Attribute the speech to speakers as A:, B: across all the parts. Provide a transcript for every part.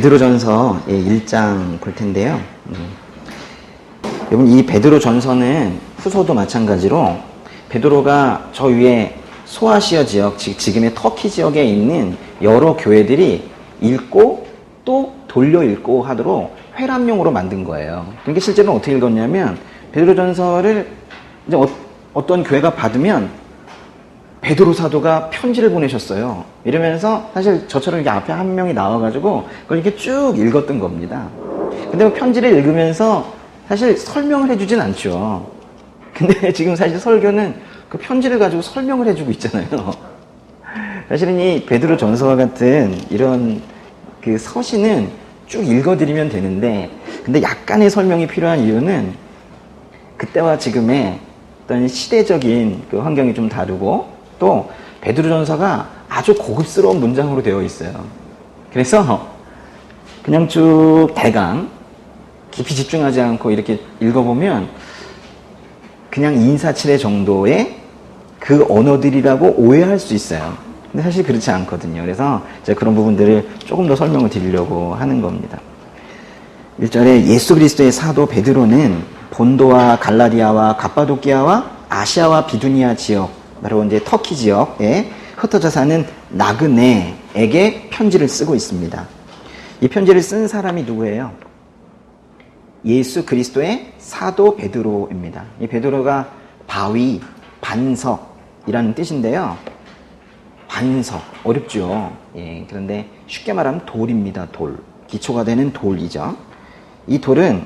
A: 베드로전서 1장 볼 텐데요. 여러분, 이 베드로전서는 후서도 마찬가지로 베드로가 저 위에 소아시아 지역, 지금의 터키 지역에 있는 여러 교회들이 읽고 또 돌려 읽고 하도록 회람용으로 만든 거예요. 그러니까 실제로는 어떻게 읽었냐면 베드로전서를 이제 어떤 교회가 받으면 베드로 사도가 편지를 보내셨어요. 이러면서 사실 저처럼 이렇게 앞에 한 명이 나와가지고 그걸 이렇게 쭉 읽었던 겁니다. 근데 그 편지를 읽으면서 사실 설명을 해주진 않죠. 근데 지금 사실 설교는 그 편지를 가지고 설명을 해주고 있잖아요. 사실은 이 베드로 전서와 같은 이런 그 서신은 쭉 읽어드리면 되는데, 근데 약간의 설명이 필요한 이유는 그때와 지금의 어떤 시대적인 그 환경이 좀 다르고, 또 베드로 전서가 아주 고급스러운 문장으로 되어 있어요. 그래서 그냥 쭉 대강 깊이 집중하지 않고 이렇게 읽어보면 그냥 인사치레 정도의 그 언어들이라고 오해할 수 있어요. 근데 사실 그렇지 않거든요. 그래서 제가 그런 부분들을 조금 더 설명을 드리려고 하는 겁니다. 1절에 예수 그리스도의 사도 베드로는 본도와 갈라디아와 갑바도키아와 아시아와 비두니아 지역, 바로 이제 터키 지역에 흩어져 사는 나그네에게 편지를 쓰고 있습니다. 이 편지를 쓴 사람이 누구예요? 예수 그리스도의 사도 베드로입니다. 이 베드로가 바위, 반석이라는 뜻인데요. 반석, 어렵죠. 예, 그런데 쉽게 말하면 돌입니다. 돌. 기초가 되는 돌이죠. 이 돌은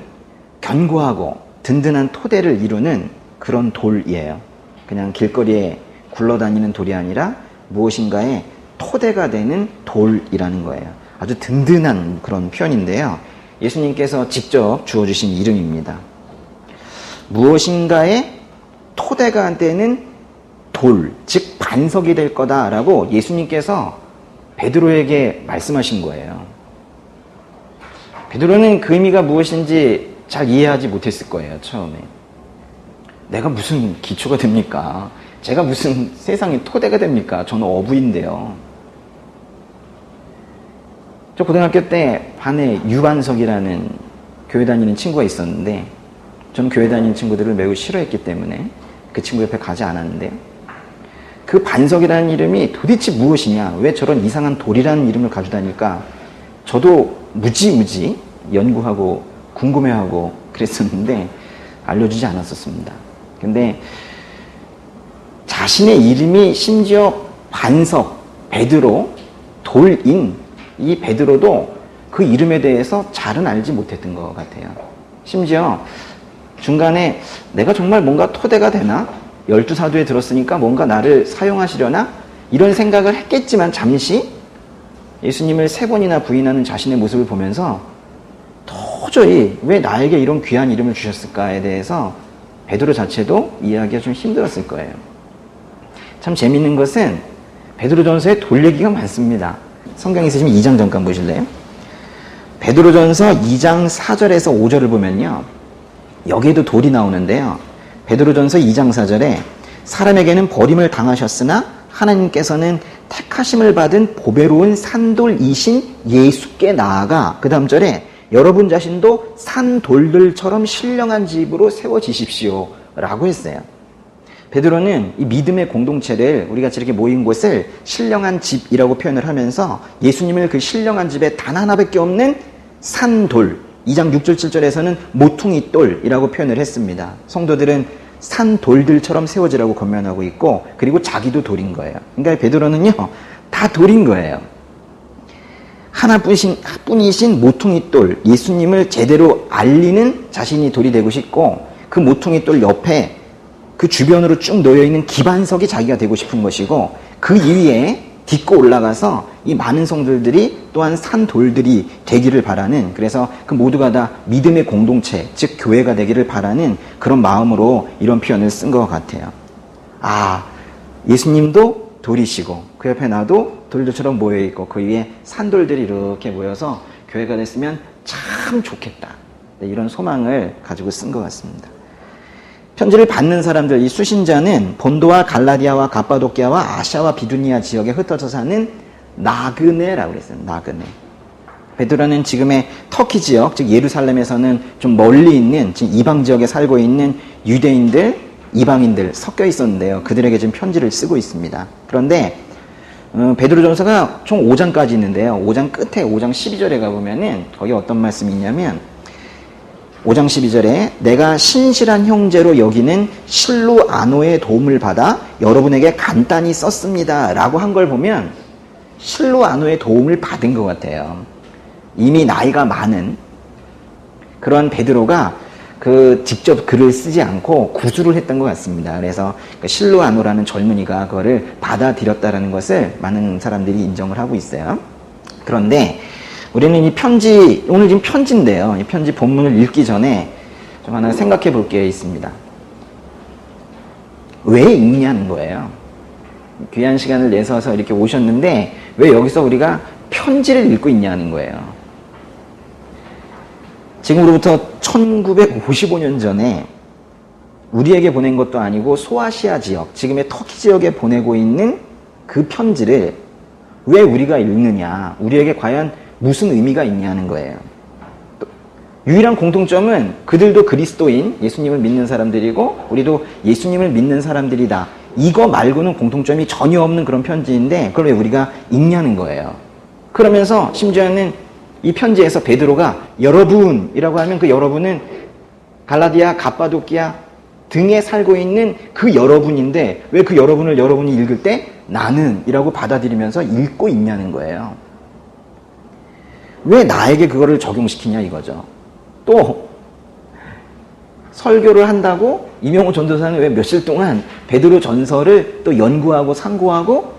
A: 견고하고 든든한 토대를 이루는 그런 돌이에요. 그냥 길거리에 굴러다니는 돌이 아니라 무엇인가의 토대가 되는 돌이라는 거예요. 아주 든든한 그런 표현인데요. 예수님께서 직접 주어주신 이름입니다. 무엇인가의 토대가 되는 돌, 즉 반석이 될 거다라고 예수님께서 베드로에게 말씀하신 거예요. 베드로는 그 의미가 무엇인지 잘 이해하지 못했을 거예요, 처음에. 내가 무슨 기초가 됩니까? 제가 무슨 세상의 토대가 됩니까? 저는 어부인데요. 저 고등학교 때 반에 유반석이라는 교회 다니는 친구가 있었는데, 저는 교회 다니는 친구들을 매우 싫어했기 때문에 그 친구 옆에 가지 않았는데요. 그 반석이라는 이름이 도대체 무엇이냐, 왜 저런 이상한 돌이라는 이름을 가지고 다닐까, 저도 무지무지 연구하고 궁금해하고 그랬었는데 알려주지 않았었습니다. 근데 자신의 이름이 심지어 반석, 베드로, 돌인 이 베드로도 그 이름에 대해서 잘은 알지 못했던 것 같아요. 심지어 중간에 내가 정말 뭔가 토대가 되나? 12사도에 들었으니까 뭔가 나를 사용하시려나? 이런 생각을 했겠지만 잠시 예수님을 3번이나 부인하는 자신의 모습을 보면서 도저히 왜 나에게 이런 귀한 이름을 주셨을까에 대해서 베드로 자체도 이해하기가 좀 힘들었을 거예요. 참 재밌는 것은 베드로전서에 돌 얘기가 많습니다. 성경 있으시면 2장 잠깐 보실래요? 베드로전서 2장 4절에서 5절을 보면요, 여기에도 돌이 나오는데요. 베드로전서 2장 4절에 사람에게는 버림을 당하셨으나 하나님께서는 택하심을 받은 보배로운 산돌이신 예수께 나아가, 그 다음 절에 여러분 자신도 산돌들처럼 신령한 집으로 세워지십시오 라고 했어요. 베드로는 이 믿음의 공동체를, 우리가 이렇게 모인 곳을 신령한 집이라고 표현을 하면서 예수님을 그 신령한 집에 단 하나밖에 없는 산돌, 2장 6절 7절에서는 모퉁이돌이라고 표현을 했습니다. 성도들은 산돌들처럼 세워지라고 권면하고 있고, 그리고 자기도 돌인 거예요. 그러니까 베드로는요, 다 돌인 거예요. 하나뿐이신 모퉁이돌, 예수님을 제대로 알리는 자신이 돌이 되고 싶고, 그 모퉁이돌 옆에 그 주변으로 쭉 놓여있는 기반석이 자기가 되고 싶은 것이고, 그 위에 딛고 올라가서 이 많은 성도들이 또한 산돌들이 되기를 바라는, 그래서 그 모두가 다 믿음의 공동체, 즉 교회가 되기를 바라는 그런 마음으로 이런 표현을 쓴 것 같아요. 아, 예수님도 돌이시고 그 옆에 나도 돌들처럼 모여있고 그 위에 산돌들이 이렇게 모여서 교회가 됐으면 참 좋겠다, 이런 소망을 가지고 쓴 것 같습니다. 편지를 받는 사람들, 이 수신자는 본도와 갈라디아와 갑바도키아와 아시아와 비두니아 지역에 흩어져 사는 나그네라고 그랬어요. 나그네. 베드로는 지금의 터키 지역, 즉 예루살렘에서는 좀 멀리 있는 지금 이방 지역에 살고 있는 유대인들, 이방인들 섞여 있었는데요. 그들에게 지금 편지를 쓰고 있습니다. 그런데 베드로전서가 총 5장까지 있는데요. 5장 끝에 5장 12절에 가보면은 거기 어떤 말씀이 있냐면 5장 12절에 내가 신실한 형제로 여기는 실루아노의 도움을 받아 여러분에게 간단히 썼습니다 라고 한 걸 보면 실루아노의 도움을 받은 것 같아요. 이미 나이가 많은 그런 베드로가 직접 글을 쓰지 않고 구술을 했던 것 같습니다. 그래서 실루아노라는 젊은이가 그거를 받아들였다라는 것을 많은 사람들이 인정을 하고 있어요. 그런데 우리는 이 편지, 오늘 지금 편지인데요. 이 편지 본문을 읽기 전에 좀 하나 생각해 볼 게 있습니다. 왜 읽냐는 거예요. 귀한 시간을 내서서 이렇게 오셨는데 왜 여기서 우리가 편지를 읽고 있냐는 거예요. 지금으로부터 1955년 전에 우리에게 보낸 것도 아니고 소아시아 지역, 지금의 터키 지역에 보내고 있는 그 편지를 왜 우리가 읽느냐, 우리에게 과연 무슨 의미가 있냐는 거예요. 유일한 공통점은 그들도 그리스도인, 예수님을 믿는 사람들이고 우리도 예수님을 믿는 사람들이다. 이거 말고는 공통점이 전혀 없는 그런 편지인데 그걸 왜 우리가 읽냐는 거예요. 그러면서 심지어는 이 편지에서 베드로가 여러분이라고 하면 그 여러분은 갈라디아, 갑바도키아 등에 살고 있는 그 여러분인데 왜 그 여러분을 여러분이 읽을 때 나는이라고 받아들이면서 읽고 있냐는 거예요. 왜 나에게 그거를 적용시키냐 이거죠. 또 설교를 한다고 이명호 전도사는 왜 며칠 동안 베드로 전서를 또 연구하고 상고하고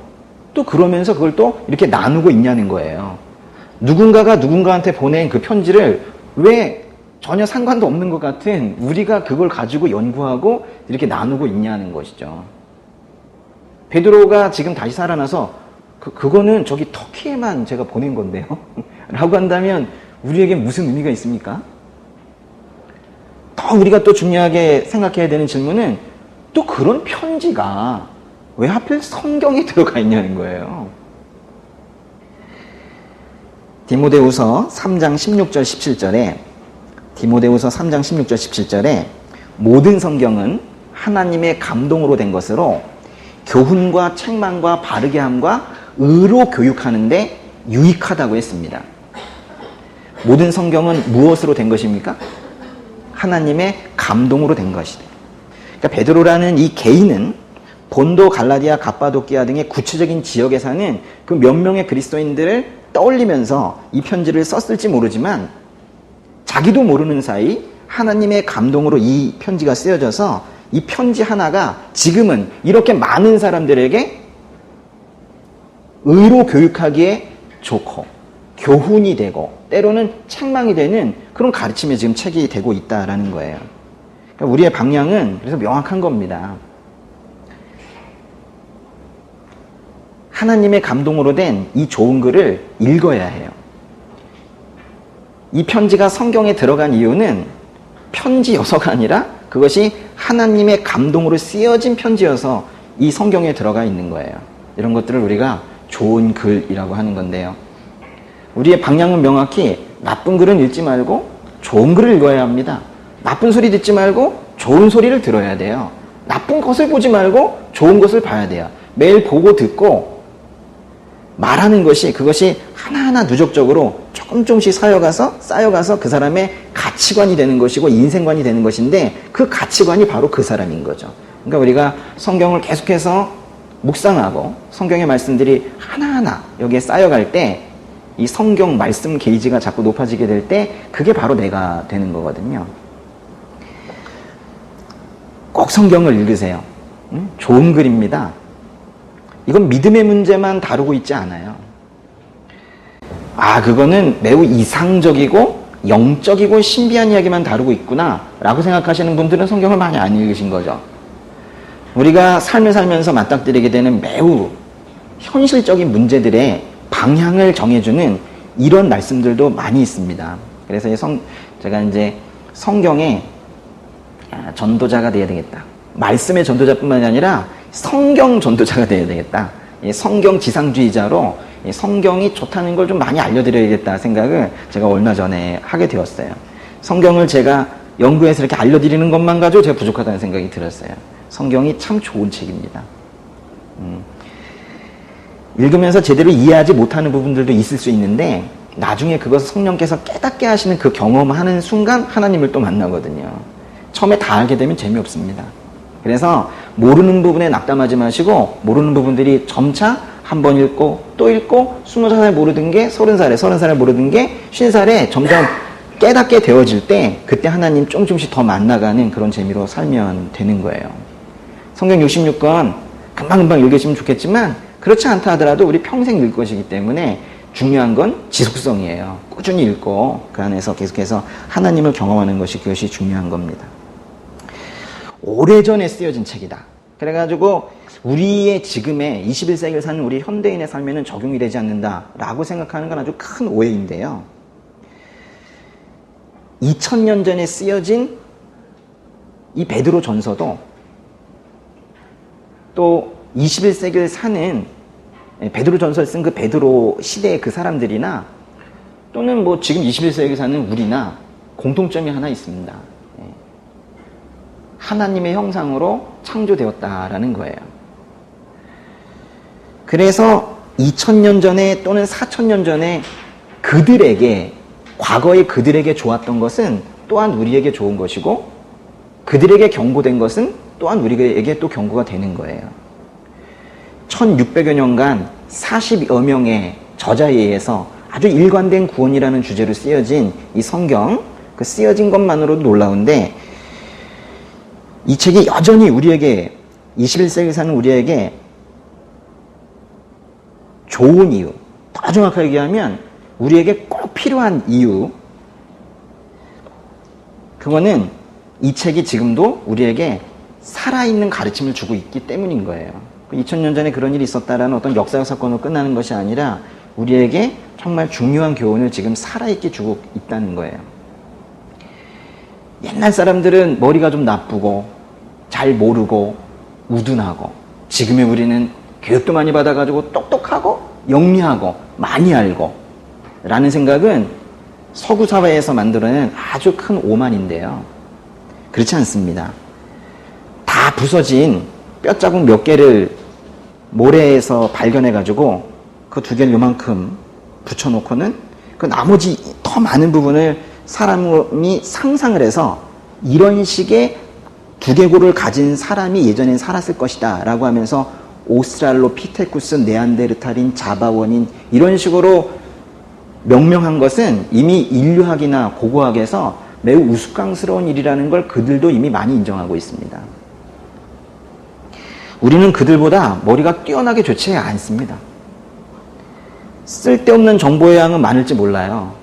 A: 또 그러면서 그걸 또 이렇게 나누고 있냐는 거예요. 누군가가 누군가한테 보낸 그 편지를 왜 전혀 상관도 없는 것 같은 우리가 그걸 가지고 연구하고 이렇게 나누고 있냐는 것이죠. 베드로가 지금 다시 살아나서 그거는 저기 터키에만 제가 보낸 건데요 라고 한다면 우리에게 무슨 의미가 있습니까? 더 우리가 또 중요하게 생각해야 되는 질문은 또 그런 편지가 왜 하필 성경에 들어가 있냐는 거예요. 디모데후서 3장 16절 17절에 디모데후서 3장 16절 17절에 모든 성경은 하나님의 감동으로 된 것으로 교훈과 책망과 바르게 함과 의로 교육하는데 유익하다고 했습니다. 모든 성경은 무엇으로 된 것입니까? 하나님의 감동으로 된 것이다. 그러니까 베드로라는 이 개인은 본도, 갈라디아, 갑바도키아 등의 구체적인 지역에 사는 그 몇 명의 그리스도인들을 떠올리면서 이 편지를 썼을지 모르지만 자기도 모르는 사이 하나님의 감동으로 이 편지가 쓰여져서 이 편지 하나가 지금은 이렇게 많은 사람들에게 의로 교육하기에 좋고 교훈이 되고 때로는 책망이 되는 그런 가르침의 지금 책이 되고 있다라는 거예요. 그러니까 우리의 방향은 그래서 명확한 겁니다. 하나님의 감동으로 된 이 좋은 글을 읽어야 해요. 이 편지가 성경에 들어간 이유는 편지여서가 아니라 그것이 하나님의 감동으로 쓰여진 편지여서 이 성경에 들어가 있는 거예요. 이런 것들을 우리가 좋은 글이라고 하는 건데요. 우리의 방향은 명확히 나쁜 글은 읽지 말고 좋은 글을 읽어야 합니다. 나쁜 소리 듣지 말고 좋은 소리를 들어야 돼요. 나쁜 것을 보지 말고 좋은 것을 봐야 돼요. 매일 보고 듣고 말하는 것이 그것이 하나하나 누적적으로 조금씩 쌓여가서 그 사람의 가치관이 되는 것이고 인생관이 되는 것인데 그 가치관이 바로 그 사람인 거죠. 그러니까 우리가 성경을 계속해서 묵상하고 성경의 말씀들이 하나하나 여기에 쌓여갈 때 이 성경 말씀 게이지가 자꾸 높아지게 될 때 그게 바로 내가 되는 거거든요. 꼭 성경을 읽으세요. 좋은 글입니다. 이건 믿음의 문제만 다루고 있지 않아요. 그거는 매우 이상적이고 영적이고 신비한 이야기만 다루고 있구나 라고 생각하시는 분들은 성경을 많이 안 읽으신 거죠. 우리가 삶을 살면서 맞닥뜨리게 되는 매우 현실적인 문제들의 방향을 정해주는 이런 말씀들도 많이 있습니다. 그래서 제가 이제 성경의 전도자가 되어야 되겠다. 말씀의 전도자뿐만이 아니라 성경 전도자가 되어야 되겠다. 성경 지상주의자로 이 성경이 좋다는 걸 좀 많이 알려드려야겠다 생각을 제가 얼마 전에 하게 되었어요. 성경을 제가 연구해서 이렇게 알려드리는 것만 가지고 제가 부족하다는 생각이 들었어요. 성경이 참 좋은 책입니다. 읽으면서 제대로 이해하지 못하는 부분들도 있을 수 있는데 나중에 그것을 성령께서 깨닫게 하시는 그 경험하는 순간 하나님을 또 만나거든요. 처음에 다 알게 되면 재미없습니다. 그래서 모르는 부분에 낙담하지 마시고 모르는 부분들이 점차 한 번 읽고 또 읽고 20살에 모르던 게 30살에 30살에 모르던 게 50살에 점점 깨닫게 되어질 때 그때 하나님 조금씩 더 만나가는 그런 재미로 살면 되는 거예요. 성경 66권 금방금방 읽으시면 좋겠지만 그렇지 않다 하더라도 우리 평생 읽을 것이기 때문에 중요한 건 지속성이에요. 꾸준히 읽고 그 안에서 계속해서 하나님을 경험하는 것이 그것이 중요한 겁니다. 오래전에 쓰여진 책이다. 그래가지고 우리의 지금의 21세기를 사는 우리 현대인의 삶에는 적용이 되지 않는다라고 생각하는 건 아주 큰 오해인데요. 2000년 전에 쓰여진 이 베드로 전서도 또 21세기를 사는 베드로 전서를 쓴 그 베드로 시대의 그 사람들이나 또는 뭐 지금 21세기를 사는 우리나 공통점이 하나 있습니다. 하나님의 형상으로 창조되었다라는 거예요. 그래서 2000년 전에 또는 4000년 전에 그들에게 과거에 그들에게 좋았던 것은 또한 우리에게 좋은 것이고 그들에게 경고된 것은 또한 우리에게 또 경고가 되는 거예요. 1600여 년간 40여 명의 저자에 의해서 아주 일관된 구원이라는 주제로 쓰여진 이 성경, 그 쓰여진 것만으로도 놀라운데 이 책이 여전히 우리에게 21세기 사는 우리에게 좋은 이유, 더 정확하게 얘기하면 우리에게 꼭 필요한 이유, 그거는 이 책이 지금도 우리에게 살아있는 가르침을 주고 있기 때문인 거예요. 2000년 전에 그런 일이 있었다라는 어떤 역사적 사건으로 끝나는 것이 아니라 우리에게 정말 중요한 교훈을 지금 살아있게 주고 있다는 거예요. 옛날 사람들은 머리가 좀 나쁘고 잘 모르고 우둔하고 지금의 우리는 교육도 많이 받아가지고 똑똑하고 영리하고 많이 알고 라는 생각은 서구 사회에서 만들어낸 아주 큰 오만인데요. 그렇지 않습니다. 다 부서진 뼈자국 몇 개를 모래에서 발견해가지고 그 두 개를 요만큼 붙여놓고는 그 나머지 더 많은 부분을 사람이 상상을 해서 이런 식의 두개골을 가진 사람이 예전엔 살았을 것이다 라고 하면서 오스트랄로피테쿠스, 네안데르탈인, 자바원인 이런 식으로 명명한 것은 이미 인류학이나 고고학에서 매우 우스꽝스러운 일이라는 걸 그들도 이미 많이 인정하고 있습니다. 우리는 그들보다 머리가 뛰어나게 좋지 않습니다. 쓸데없는 정보의 양은 많을지 몰라요.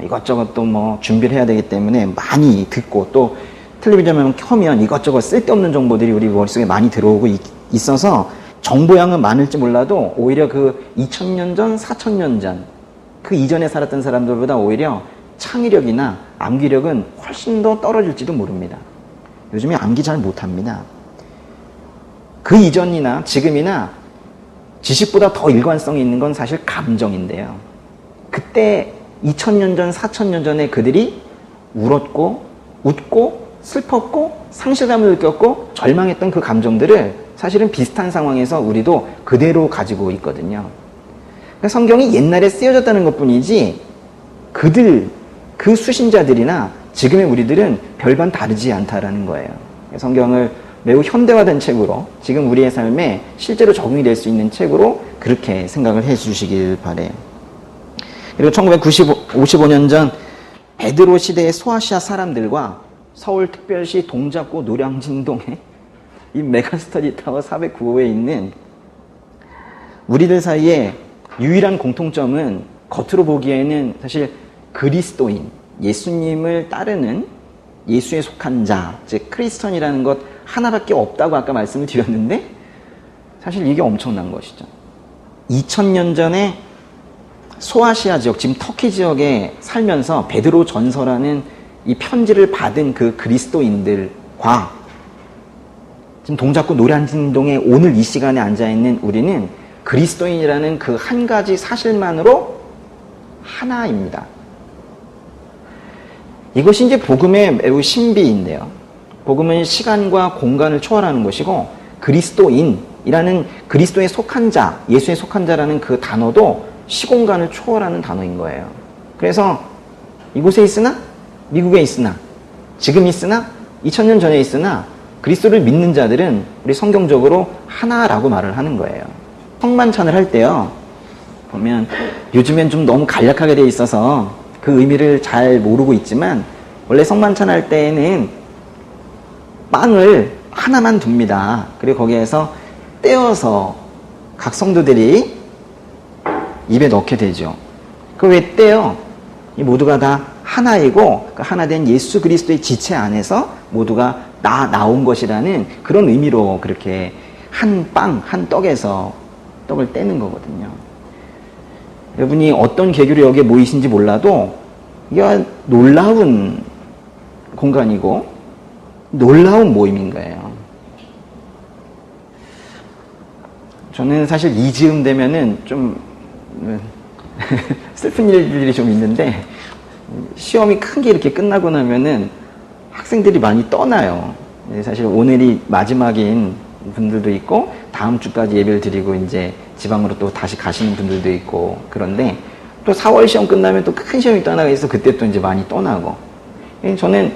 A: 이것저것 또 뭐 준비를 해야 되기 때문에 많이 듣고 또 텔레비전만 켜면 이것저것 쓸데없는 정보들이 우리 머릿속에 많이 들어오고 있어서 정보량은 많을지 몰라도 오히려 그 2000년 전, 4000년 전 그 이전에 살았던 사람들보다 오히려 창의력이나 암기력은 훨씬 더 떨어질지도 모릅니다. 요즘에 암기 잘 못합니다. 그 이전이나 지금이나 지식보다 더 일관성이 있는 건 사실 감정인데요. 그때 2000년 전, 4000년 전에 그들이 울었고 웃고 슬펐고 상실감을 느꼈고 절망했던 그 감정들을 사실은 비슷한 상황에서 우리도 그대로 가지고 있거든요. 그러니까 성경이 옛날에 쓰여졌다는 것뿐이지 그 수신자들이나 지금의 우리들은 별반 다르지 않다라는 거예요. 성경을 매우 현대화된 책으로 지금 우리의 삶에 실제로 적용이 될 수 있는 책으로 그렇게 생각을 해 주시길 바래요. 그리고 1955년 전 베드로 시대의 소아시아 사람들과 서울특별시 동작구 노량진동에 이 메가스터디 타워 409호에 있는 우리들 사이에 유일한 공통점은 겉으로 보기에는 사실 그리스도인, 예수님을 따르는 예수에 속한 자, 즉 크리스천이라는 것 하나밖에 없다고 아까 말씀을 드렸는데 사실 이게 엄청난 것이죠. 2000년 전에 소아시아 지역, 지금 터키 지역에 살면서 베드로 전서라는 이 편지를 받은 그 그리스도인들과 지금 동작구 노량진동에 오늘 이 시간에 앉아있는 우리는 그리스도인이라는 그 한 가지 사실만으로 하나입니다. 이것이 이제 복음의 매우 신비인데요. 복음은 시간과 공간을 초월하는 것이고, 그리스도인이라는 그리스도에 속한 자, 예수에 속한 자라는 그 단어도 시공간을 초월하는 단어인 거예요. 그래서 이곳에 있으나, 미국에 있으나, 지금 있으나, 2000년 전에 있으나, 그리스도를 믿는 자들은 우리 성경적으로 하나라고 말을 하는 거예요. 성만찬을 할 때요, 보면 요즘엔 좀 너무 간략하게 돼 있어서 그 의미를 잘 모르고 있지만, 원래 성만찬 할 때에는 빵을 하나만 둡니다. 그리고 거기에서 떼어서 각 성도들이 입에 넣게 되죠. 그 왜 떼요? 이 모두가 다 하나이고, 그 하나 된 예수 그리스도의 지체 안에서 모두가 나온 것이라는 그런 의미로 그렇게 한 빵, 한 떡에서 떡을 떼는 거거든요. 여러분이 어떤 계기로 여기에 모이신지 몰라도 이게 놀라운 공간이고 놀라운 모임인 거예요. 저는 사실 이 즈음 되면은 좀 슬픈 일들이 좀 있는데, 시험이 큰 게 이렇게 끝나고 나면은 학생들이 많이 떠나요. 사실 오늘이 마지막인 분들도 있고, 다음 주까지 예배를 드리고 이제 지방으로 또 다시 가시는 분들도 있고, 그런데 또 4월 시험 끝나면 또 큰 시험이 또 하나가 있어 그때 또 이제 많이 떠나고, 저는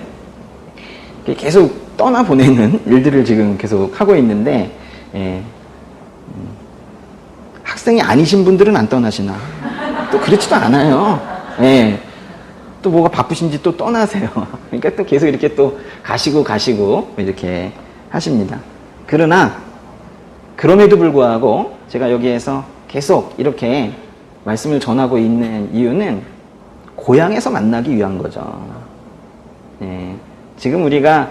A: 계속 떠나보내는 일들을 지금 계속 하고 있는데, 학생이 아니신 분들은 안 떠나시나? 또 그렇지도 않아요. 또 뭐가 바쁘신지 또 떠나세요. 그러니까 또 계속 이렇게 또 가시고 이렇게 하십니다. 그러나 그럼에도 불구하고 제가 여기에서 계속 이렇게 말씀을 전하고 있는 이유는 고향에서 만나기 위한 거죠. 지금 우리가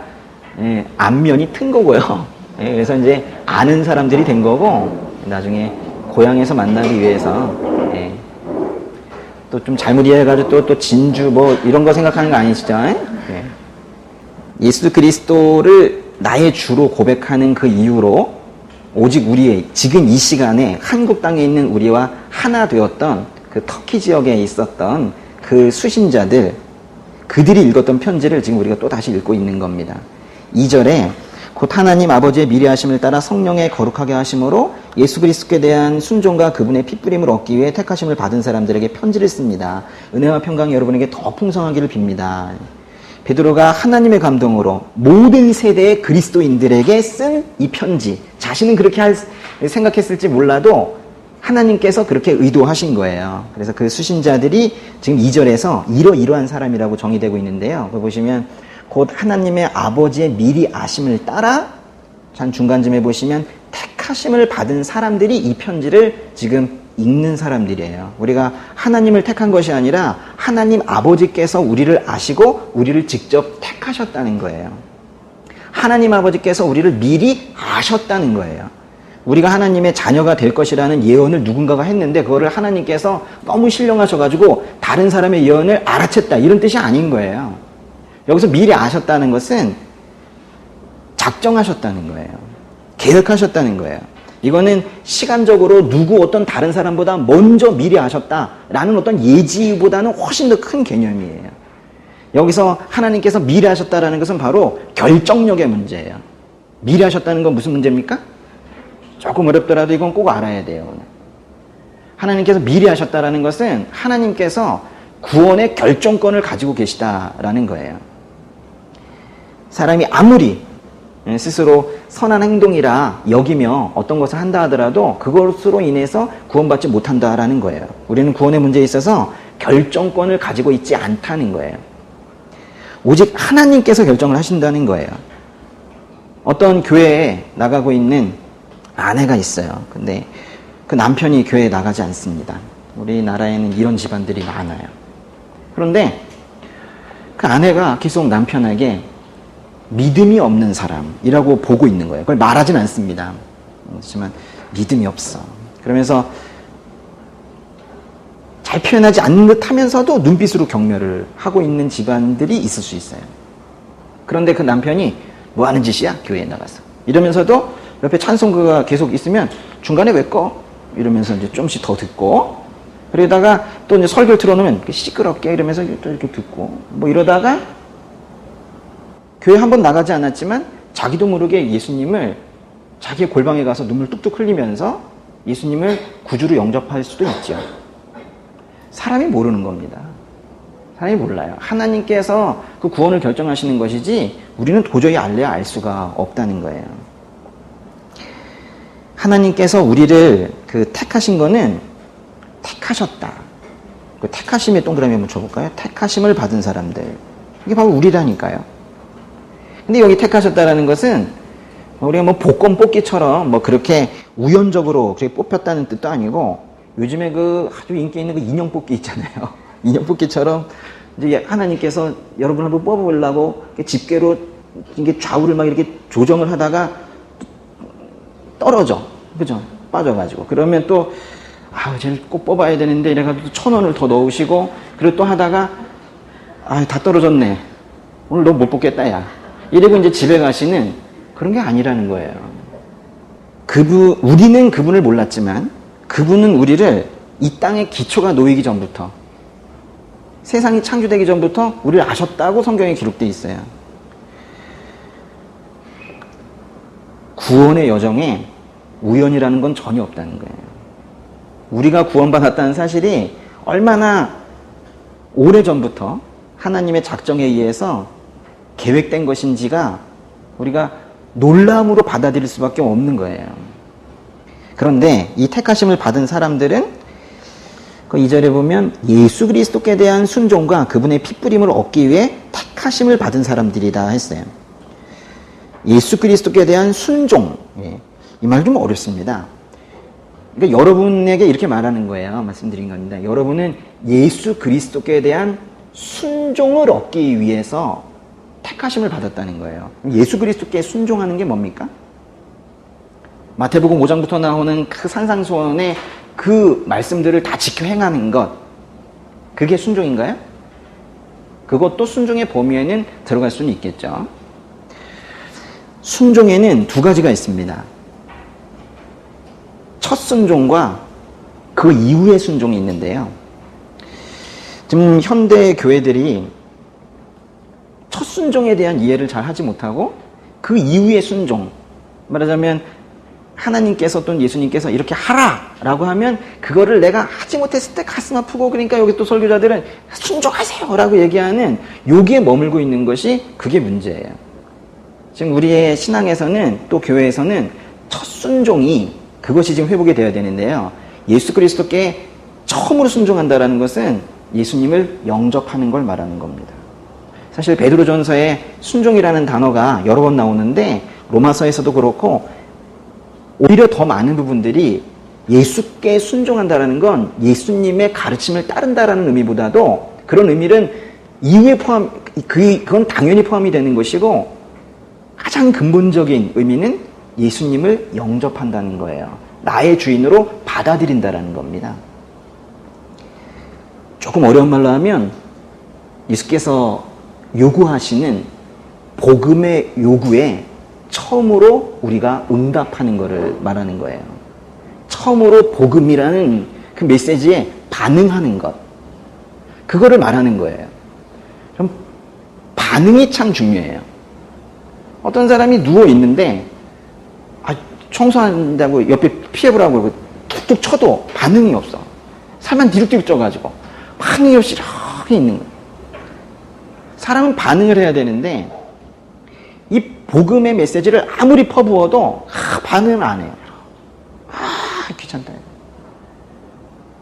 A: 안면이 튼 거고요. 그래서 이제 아는 사람들이 된 거고, 나중에 고향에서 만나기 위해서 또 좀 잘못 이해해가지고 또 진주 뭐 이런 거 생각하는 거 아니시죠? 예수 그리스도를 나의 주로 고백하는 그 이유로 오직 우리의 지금 이 시간에 한국 땅에 있는 우리와 하나 되었던 그 터키 지역에 있었던 그 수신자들, 그들이 읽었던 편지를 지금 우리가 또 다시 읽고 있는 겁니다. 2절에 곧 하나님 아버지의 미리하심을 따라 성령의 거룩하게 하심으로 예수 그리스도께 대한 순종과 그분의 핏부림을 얻기 위해 택하심을 받은 사람들에게 편지를 씁니다. 은혜와 평강이 여러분에게 더 풍성하기를 빕니다. 베드로가 하나님의 감동으로 모든 세대의 그리스도인들에게 쓴 이 편지, 자신은 그렇게 생각했을지 몰라도 하나님께서 그렇게 의도하신 거예요. 그래서 그 수신자들이 지금 2절에서 이러이러한 사람이라고 정의되고 있는데요. 그 보시면 곧 하나님의 아버지의 미리 아심을 따라, 한 중간쯤에 보시면 택하심을 받은 사람들이 이 편지를 지금 읽는 사람들이에요. 우리가 하나님을 택한 것이 아니라 하나님 아버지께서 우리를 아시고 우리를 직접 택하셨다는 거예요. 하나님 아버지께서 우리를 미리 아셨다는 거예요. 우리가 하나님의 자녀가 될 것이라는 예언을 누군가가 했는데 그거를 하나님께서 너무 신령하셔가지고 다른 사람의 예언을 알아챘다, 이런 뜻이 아닌 거예요. 여기서 미리 아셨다는 것은 작정하셨다는 거예요. 계획하셨다는 거예요. 이거는 시간적으로 누구 어떤 다른 사람보다 먼저 미리 아셨다라는 어떤 예지보다는 훨씬 더 큰 개념이에요. 여기서 하나님께서 미리 하셨다라는 것은 바로 결정력의 문제예요. 미리 하셨다는 건 무슨 문제입니까? 조금 어렵더라도 이건 꼭 알아야 돼요. 하나님께서 미리 하셨다라는 것은 하나님께서 구원의 결정권을 가지고 계시다라는 거예요. 사람이 아무리 스스로 선한 행동이라 여기며 어떤 것을 한다 하더라도 그것으로 인해서 구원받지 못한다라는 거예요. 우리는 구원의 문제에 있어서 결정권을 가지고 있지 않다는 거예요. 오직 하나님께서 결정을 하신다는 거예요. 어떤 교회에 나가고 있는 아내가 있어요. 근데 그 남편이 교회에 나가지 않습니다. 우리나라에는 이런 집안들이 많아요. 그런데 그 아내가 계속 남편에게 믿음이 없는 사람이라고 보고 있는 거예요. 그걸 말하진 않습니다. 하지만 믿음이 없어. 그러면서 잘 표현하지 않는 듯 하면서도 눈빛으로 격려를 하고 있는 집안들이 있을 수 있어요. 그런데 그 남편이 뭐 하는 짓이야? 교회에 나가서. 이러면서도 옆에 찬송가가 계속 있으면 중간에 왜 꺼? 이러면서 이제 좀씩 더 듣고, 그러다가 또 이제 설교를 틀어놓으면 시끄럽게 이러면서 또 이렇게 듣고, 뭐 이러다가 교회 한 번 나가지 않았지만 자기도 모르게 예수님을 자기의 골방에 가서 눈물 뚝뚝 흘리면서 예수님을 구주로 영접할 수도 있죠. 사람이 모르는 겁니다. 사람이 몰라요. 하나님께서 그 구원을 결정하시는 것이지 우리는 도저히 알래야 알 수가 없다는 거예요. 하나님께서 우리를 택하신 거는 택하셨다. 그 택하심에 동그라미 한번 쳐볼까요? 택하심을 받은 사람들. 이게 바로 우리라니까요. 근데 여기 택하셨다라는 것은 우리가 뭐 복권 뽑기처럼 뭐 그렇게 우연적으로 그렇게 뽑혔다는 뜻도 아니고, 요즘에 그 아주 인기 있는 그 인형 뽑기 있잖아요. 인형 뽑기처럼 이제 하나님께서 여러분 한번 뽑아보려고 집게로 이게 좌우를 막 이렇게 조정을 하다가 떨어져. 그죠? 빠져가지고. 그러면 또, 쟤를 꼭 뽑아야 되는데 이래가지고 1,000원을 더 넣으시고, 그리고 또 하다가, 다 떨어졌네. 오늘 너 못 뽑겠다, 야. 이러고 이제 집에 가시는 그런 게 아니라는 거예요. 우리는 그분을 몰랐지만, 그분은 우리를 이 땅의 기초가 놓이기 전부터, 세상이 창조되기 전부터 우리를 아셨다고 성경에 기록되어 있어요. 구원의 여정에 우연이라는 건 전혀 없다는 거예요. 우리가 구원받았다는 사실이 얼마나 오래전부터 하나님의 작정에 의해서 계획된 것인지가 우리가 놀라움으로 받아들일 수밖에 없는 거예요. 그런데 이 택하심을 받은 사람들은 그 2절에 보면 예수 그리스도께 대한 순종과 그분의 핏부림을 얻기 위해 택하심을 받은 사람들이다 했어요. 예수 그리스도께 대한 순종. 이 말 좀 어렵습니다. 그러니까 여러분에게 이렇게 말하는 거예요. 말씀드린 겁니다. 여러분은 예수 그리스도께 대한 순종을 얻기 위해서 택하심을 받았다는 거예요. 예수 그리스도께 순종하는 게 뭡니까? 마태복음 5장부터 나오는 그 산상수훈의 그 말씀들을 다 지켜 행하는 것, 그게 순종인가요? 그것도 순종의 범위에는 들어갈 수는 있겠죠. 순종에는 두 가지가 있습니다. 첫 순종과 그 이후의 순종이 있는데요. 지금 현대 교회들이 첫 순종에 대한 이해를 잘 하지 못하고 그 이후의 순종, 말하자면 하나님께서 또는 예수님께서 이렇게 하라라고 하면 그거를 내가 하지 못했을 때 가슴 아프고, 그러니까 여기 또 설교자들은 순종하세요 라고 얘기하는 여기에 머물고 있는 것이 그게 문제예요. 지금 우리의 신앙에서는 또 교회에서는 첫 순종이 그것이 지금 회복이 되어야 되는데요. 예수 그리스도께 처음으로 순종한다라는 것은 예수님을 영접하는 걸 말하는 겁니다. 사실 베드로전서에 순종이라는 단어가 여러 번 나오는데 로마서에서도 그렇고, 오히려 더 많은 부분들이 예수께 순종한다라는 건 예수님의 가르침을 따른다라는 의미보다도, 그런 의미는 이후에 그건 당연히 포함이 되는 것이고, 가장 근본적인 의미는 예수님을 영접한다는 거예요. 나의 주인으로 받아들인다라는 겁니다. 조금 어려운 말로 하면 예수께서 요구하시는 복음의 요구에 처음으로 우리가 응답하는 것을 말하는 거예요. 처음으로 복음이라는 그 메시지에 반응하는 것, 그거를 말하는 거예요. 그럼 반응이 참 중요해요. 어떤 사람이 누워있는데 청소한다고 옆에 피해보라고 툭툭 쳐도 반응이 없어. 살만 뒤룩뒤룩 쪄가지고 반응이 없이 이렇게 있는 거예요. 사람은 반응을 해야 되는데 이 복음의 메시지를 아무리 퍼부어도 반응을 안 해요. 귀찮다.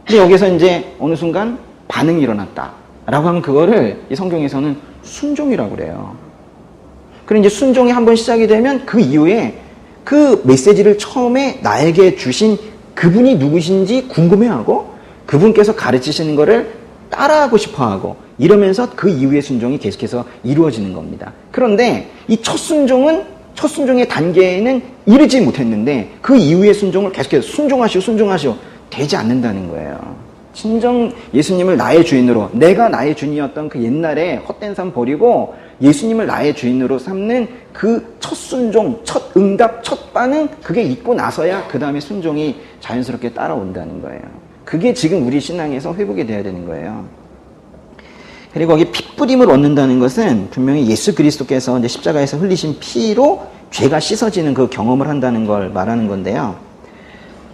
A: 근데 여기서 이제 어느 순간 반응이 일어났다 라고 하면 그거를 이 성경에서는 순종이라고 그래요. 그리고 이제 순종이 한번 시작이 되면 그 이후에 그 메시지를 처음에 나에게 주신 그분이 누구신지 궁금해하고, 그분께서 가르치시는 거를 따라하고 싶어하고, 이러면서 그 이후의 순종이 계속해서 이루어지는 겁니다. 그런데 이 첫 순종의 단계에는 이르지 못했는데 그 이후의 순종을 계속해서 순종하시오 되지 않는다는 거예요. 진정 예수님을 나의 주인으로, 내가 나의 주인이었던 그 옛날에 헛된 삶 버리고 예수님을 나의 주인으로 삼는 그 첫 순종, 첫 응답, 첫 반응, 그게 있고 나서야 그 다음에 순종이 자연스럽게 따라온다는 거예요. 그게 지금 우리 신앙에서 회복이 돼야 되는 거예요. 그리고 거기 핏부림을 얻는다는 것은 분명히 예수 그리스도께서 이제 십자가에서 흘리신 피로 죄가 씻어지는 그 경험을 한다는 걸 말하는 건데요.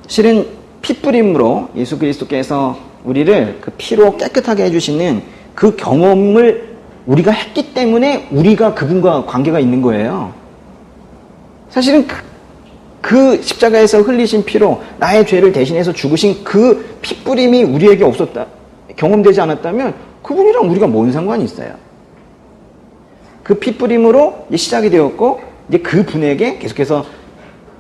A: 실은 핏부림으로 예수 그리스도께서 우리를 그 피로 깨끗하게 해주시는 그 경험을 우리가 했기 때문에 우리가 그분과 관계가 있는 거예요. 사실은 그 십자가에서 흘리신 피로 나의 죄를 대신해서 죽으신 그 핏부림이 우리에게 없었다, 경험되지 않았다면 그분이랑 우리가 뭔 상관이 있어요. 그 핏부림으로 시작이 되었고, 이제 그 분에게 계속해서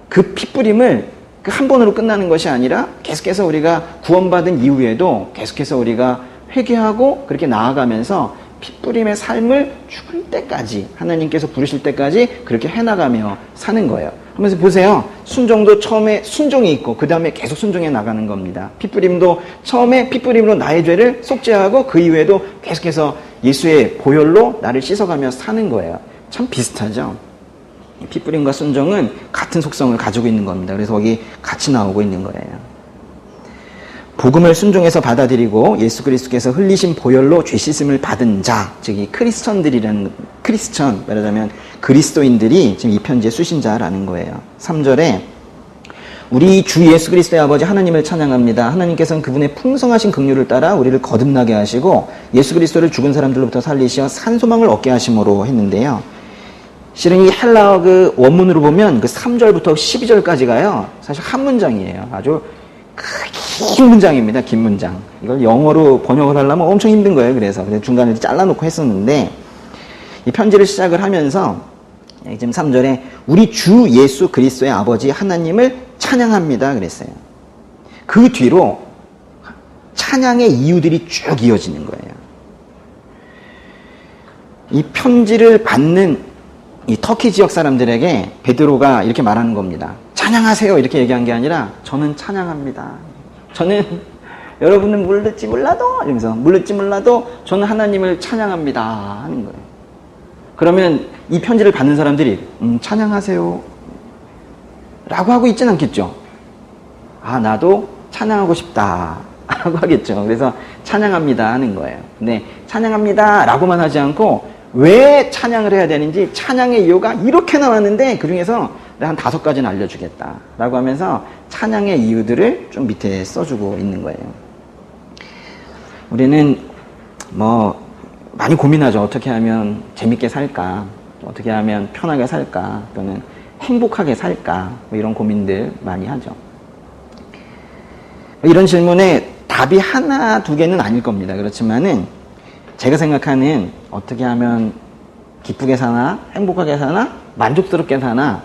A: 그 핏부림을 그 한 번으로 끝나는 것이 아니라 계속해서 우리가 구원받은 이후에도 계속해서 우리가 회개하고 그렇게 나아가면서 핏부림의 삶을 죽을 때까지, 하나님께서 부르실 때까지 그렇게 해나가며 사는 거예요. 하면서 보세요. 순종도 처음에 순종이 있고 그 다음에 계속 순종해 나가는 겁니다. 핏부림도 처음에 핏부림으로 나의 죄를 속죄하고 그 이후에도 계속해서 예수의 보혈로 나를 씻어가며 사는 거예요. 참 비슷하죠. 핏부림과 순종은 같은 속성을 가지고 있는 겁니다. 그래서 거기 같이 나오고 있는 거예요. 복음을 순종해서 받아들이고 예수 그리스도께서 흘리신 보혈로 죄 씻음을 받은 자, 즉 이 크리스천들이라는, 크리스천 말하자면 그리스도인들이 지금 이 편지의 수신자라는 거예요. 3절에 우리 주 예수 그리스도의 아버지 하나님을 찬양합니다. 하나님께서는 그분의 풍성하신 긍휼을 따라 우리를 거듭나게 하시고 예수 그리스도를 죽은 사람들로부터 살리시어 산 소망을 얻게 하심으로 했는데요. 실은 이 헬라어 그 원문으로 보면 그 3절부터 12절까지가요. 사실 한 문장이에요. 아주 긴 문장입니다. 긴 문장. 이걸 영어로 번역을 하려면 엄청 힘든 거예요. 그래서 중간에 잘라놓고 했었는데 이 편지를 시작을 하면서 지금 3절에 우리 주 예수 그리스도의 아버지 하나님을 찬양합니다. 그랬어요. 그 뒤로 찬양의 이유들이 쭉 이어지는 거예요. 이 편지를 받는 이 터키 지역 사람들에게 베드로가 이렇게 말하는 겁니다. 찬양하세요 이렇게 얘기한 게 아니라 저는 찬양합니다. 저는 여러분은 물을지 몰라도 이러면서 물을지 몰라도 저는 하나님을 찬양합니다 하는 거예요. 그러면 이 편지를 받는 사람들이 찬양하세요 라고 하고 있진 않겠죠. 아 나도 찬양하고 싶다 라고 하겠죠. 그래서 찬양합니다 하는 거예요. 근데 찬양합니다 라고만 하지 않고 왜 찬양을 해야 되는지 찬양의 이유가 이렇게 나왔는데 그 중에서 내가 한 5가지는 알려주겠다 라고 하면서 찬양의 이유들을 좀 밑에 써주고 있는 거예요. 우리는 뭐 많이 고민하죠. 어떻게 하면 재밌게 살까, 어떻게 하면 편하게 살까, 또는 행복하게 살까, 뭐 이런 고민들 많이 하죠. 이런 질문에 답이 하나 두 개는 아닐 겁니다. 그렇지만은 제가 생각하는 어떻게 하면 기쁘게 사나, 행복하게 사나, 만족스럽게 사나,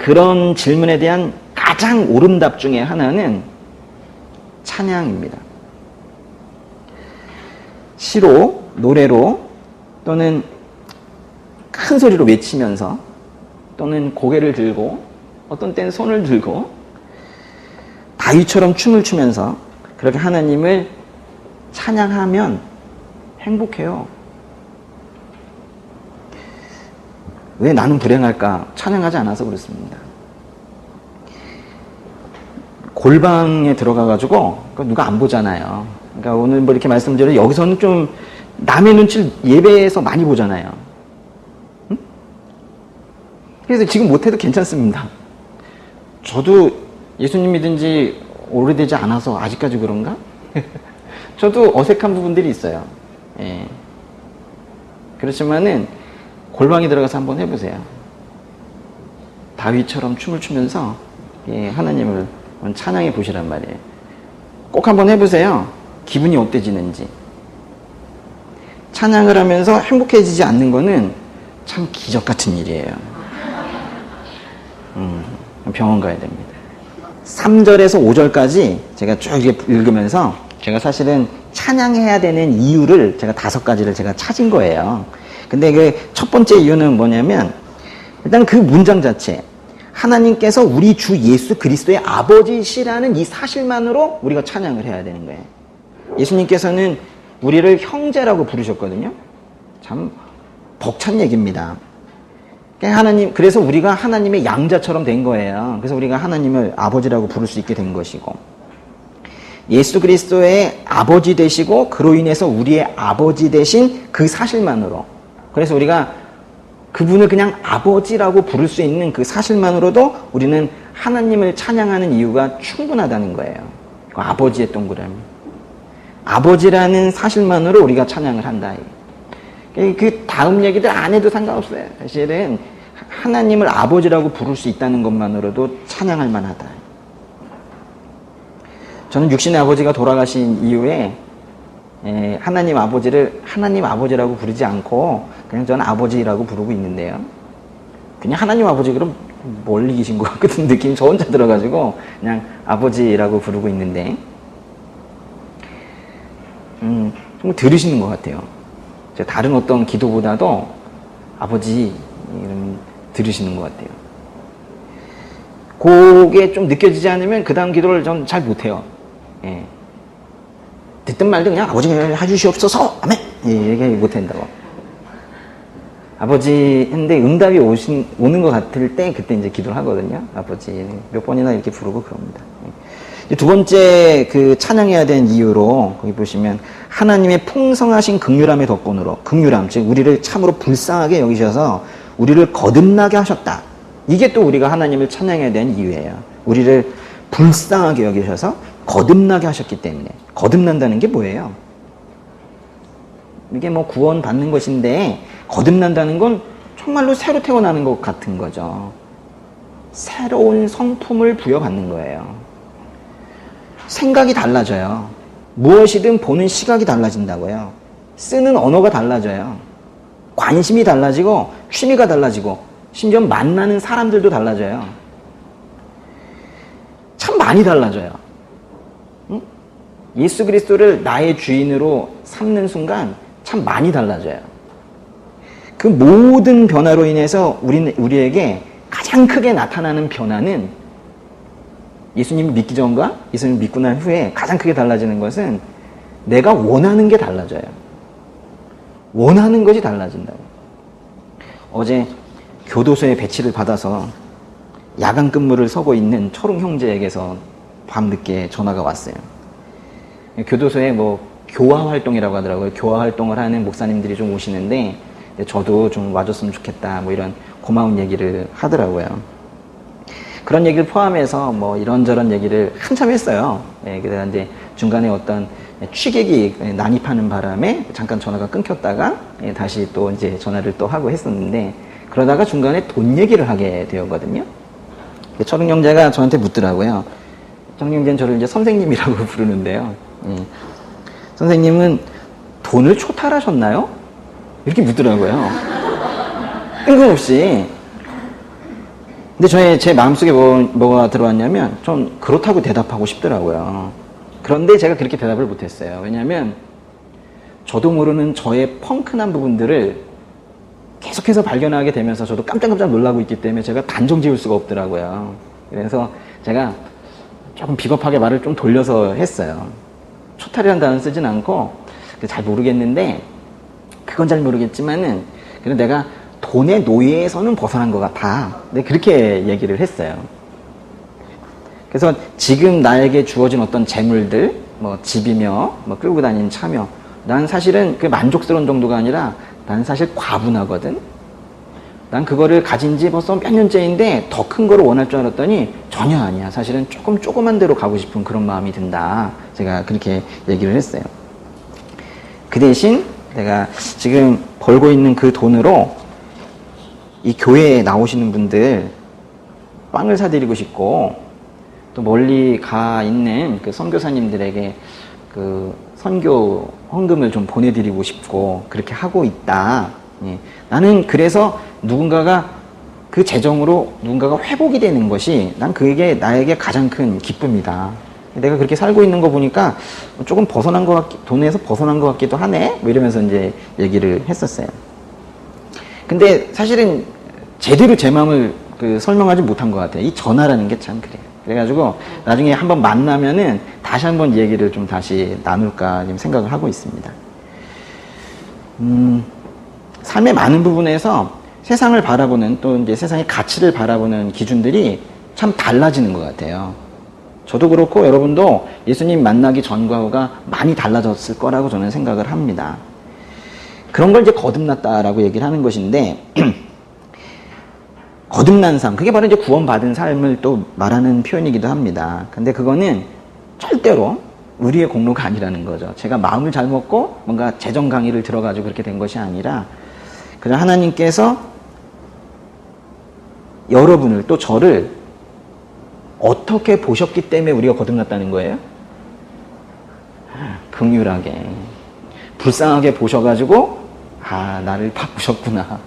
A: 그런 질문에 대한 가장 옳은 답 중에 하나는 찬양입니다. 시로, 노래로, 또는 큰 소리로 외치면서, 또는 고개를 들고, 어떤 때는 손을 들고, 다윗처럼 춤을 추면서 그렇게 하나님을 찬양하면 행복해요. 왜 나는 불행할까? 찬양하지 않아서 그렇습니다. 골방에 들어가가지고 누가 안 보잖아요. 그러니까 오늘 뭐 이렇게 말씀드려 여기서는 좀 남의 눈치를 예배에서 많이 보잖아요. 응? 그래서 지금 못해도 괜찮습니다. 저도 예수님 믿은 지 오래되지 않아서 아직까지 그런가? 저도 어색한 부분들이 있어요. 예. 그렇지만은 골방에 들어가서 한번 해보세요. 다윗처럼 춤을 추면서 하나님을 찬양해 보시란 말이에요. 꼭 한번 해보세요. 기분이 어때지는지. 찬양을 하면서 행복해지지 않는 거는 참 기적 같은 일이에요. 병원 가야 됩니다. 3절에서 5절까지 제가 쭉 읽으면서 제가 사실은 찬양해야 되는 이유를 제가 5가지를 제가 찾은 거예요. 근데 그 첫 번째 이유는 뭐냐면 일단 그 문장 자체 하나님께서 우리 주 예수 그리스도의 아버지시라는 이 사실만으로 우리가 찬양을 해야 되는 거예요. 예수님께서는 우리를 형제라고 부르셨거든요. 참 벅찬 얘기입니다. 그래서 우리가 하나님의 양자처럼 된 거예요. 그래서 우리가 하나님을 아버지라고 부를 수 있게 된 것이고, 예수 그리스도의 아버지 되시고 그로 인해서 우리의 아버지 되신 그 사실만으로, 그래서 우리가 그분을 그냥 아버지라고 부를 수 있는 그 사실만으로도 우리는 하나님을 찬양하는 이유가 충분하다는 거예요. 그 아버지의 동그라미. 아버지라는 사실만으로 우리가 찬양을 한다. 그 다음 얘기들 안 해도 상관없어요. 사실은 하나님을 아버지라고 부를 수 있다는 것만으로도 찬양할 만하다. 저는 육신의 아버지가 돌아가신 이후에 하나님 아버지를 하나님 아버지라고 부르지 않고 그냥 저는 아버지라고 부르고 있는데요. 그냥 하나님 아버지 그럼 멀리 계신 것 같은 느낌이 저 혼자 들어가지고 그냥 아버지라고 부르고 있는데, 정말 들으시는 것 같아요. 제가 다른 어떤 기도보다도 아버지 이런 들으시는 것 같아요. 그게 좀 느껴지지 않으면 그 다음 기도를 전 잘 못해요. 예. 듣든 말든 그냥 아버지 해주시옵소서 아멘 이렇게 못한다고. 아버지 했는데 응답이 오는 것 같을 때 그때 이제 기도를 하거든요. 아버지 몇 번이나 이렇게 부르고 그럽니다. 두 번째 그 찬양해야 되는 이유로 거기 보시면 하나님의 풍성하신 긍휼함의 덕분으로, 긍휼함 즉 우리를 참으로 불쌍하게 여기셔서 우리를 거듭나게 하셨다. 이게 또 우리가 하나님을 찬양해야 되는 이유예요. 우리를 불쌍하게 여기셔서 거듭나게 하셨기 때문에. 거듭난다는 게 뭐예요? 이게 뭐 구원 받는 것인데 거듭난다는 건 정말로 새로 태어나는 것 같은 거죠. 새로운 성품을 부여받는 거예요. 생각이 달라져요. 무엇이든 보는 시각이 달라진다고요. 쓰는 언어가 달라져요. 관심이 달라지고 취미가 달라지고 심지어 만나는 사람들도 달라져요. 참 많이 달라져요. 응? 예수 그리스도를 나의 주인으로 삼는 순간 참 많이 달라져요. 그 모든 변화로 인해서 우리에게 가장 크게 나타나는 변화는 예수님 믿기 전과 예수님 믿고 난 후에 가장 크게 달라지는 것은 내가 원하는 게 달라져요. 원하는 것이 달라진다고. 어제 교도소에 배치를 받아서 야간 근무를 서고 있는 철웅 형제에게서 밤늦게 전화가 왔어요. 교도소에 뭐 교화 활동이라고 하더라고요. 교화 활동을 하는 목사님들이 좀 오시는데 저도 좀 와줬으면 좋겠다 뭐 이런 고마운 얘기를 하더라고요. 그런 얘기를 포함해서 뭐 이런저런 얘기를 한참 했어요. 그래서 이제 중간에 어떤 취객이 난입하는 바람에 잠깐 전화가 끊겼다가 다시 또 이제 전화를 또 하고 했었는데, 그러다가 중간에 돈 얘기를 하게 되었거든요. 철웅 형제가 저한테 묻더라고요. 철웅 형제는 저를 이제 선생님이라고 부르는데요. 선생님은 돈을 초탈하셨나요? 이렇게 묻더라고요. 뜬금없이. 근데 제 마음속에 뭐가 들어왔냐면 좀 그렇다고 대답하고 싶더라고요. 그런데 제가 그렇게 대답을 못했어요. 왜냐하면 저도 모르는 저의 펑크난 부분들을 계속해서 발견하게 되면서 저도 깜짝깜짝 놀라고 있기 때문에 제가 단정 지을 수가 없더라고요. 그래서 제가 조금 비겁하게 말을 좀 돌려서 했어요. 초탈이라는 단어는 쓰진 않고 잘 모르겠는데, 그건 잘 모르겠지만은 그래도 내가 돈의 노예에서는 벗어난 것 같아. 네, 그렇게 얘기를 했어요. 그래서 지금 나에게 주어진 어떤 재물들, 뭐 집이며, 뭐 끌고 다니는 차며, 난 사실은 그 만족스러운 정도가 아니라 난 사실 과분하거든. 난 그거를 가진 지 벌써 몇 년째인데 더 큰 거를 원할 줄 알았더니 전혀 아니야. 사실은 조그만 데로 가고 싶은 그런 마음이 든다. 제가 그렇게 얘기를 했어요. 그 대신 내가 지금 벌고 있는 그 돈으로 이 교회에 나오시는 분들 빵을 사드리고 싶고, 또 멀리 가 있는 그 선교사님들에게 그 선교 헌금을 좀 보내드리고 싶고 그렇게 하고 있다. 예. 나는 그래서 누군가가 그 재정으로 누군가가 회복이 되는 것이 난 그게 나에게 가장 큰 기쁨이다. 내가 그렇게 살고 있는 거 보니까 조금 벗어난 것 돈에서 벗어난 것 같기도 하네. 뭐 이러면서 이제 얘기를 했었어요. 근데 사실은 제대로 제 마음을 설명하지 못한 것 같아요. 이 전화라는 게 참 그래요. 그래가지고 나중에 한번 만나면은 다시 한번 얘기를 좀 다시 나눌까 지금 생각을 하고 있습니다. 삶의 많은 부분에서 세상을 바라보는 또 이제 세상의 가치를 바라보는 기준들이 참 달라지는 것 같아요. 저도 그렇고 여러분도 예수님 만나기 전과 후가 많이 달라졌을 거라고 저는 생각을 합니다. 그런 걸 이제 거듭났다라고 얘기를 하는 것인데, 거듭난 삶, 그게 바로 이제 구원받은 삶을 또 말하는 표현이기도 합니다. 근데 그거는 절대로 우리의 공로가 아니라는 거죠. 제가 마음을 잘 먹고 뭔가 재정 강의를 들어가지고 그렇게 된 것이 아니라, 그냥 하나님께서 여러분을 또 저를 어떻게 보셨기 때문에 우리가 거듭났다는 거예요? 긍휼하게, 불쌍하게 보셔가지고, 나를 바꾸셨구나.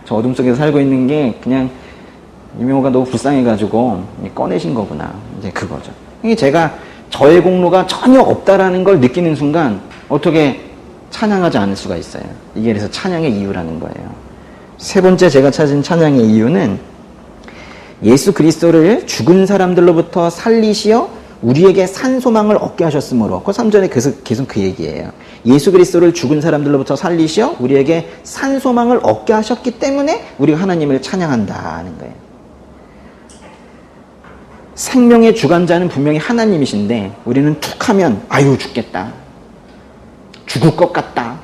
A: 저 어둠 속에서 살고 있는 게 그냥 이명호가 너무 불쌍해가지고 꺼내신 거구나. 이제 그거죠. 이게 제가 저의 공로가 전혀 없다라는 걸 느끼는 순간 어떻게 찬양하지 않을 수가 있어요. 이게 그래서 찬양의 이유라는 거예요. 세 번째 제가 찾은 찬양의 이유는 예수 그리스도를 죽은 사람들로부터 살리시어 우리에게 산 소망을 얻게 하셨으므로, 그 3절에 계속 그 얘기예요. 예수 그리스도를 죽은 사람들로부터 살리시어 우리에게 산 소망을 얻게 하셨기 때문에 우리가 하나님을 찬양한다는 거예요. 생명의 주관자는 분명히 하나님이신데 우리는 툭 하면 아유 죽겠다, 죽을 것 같다,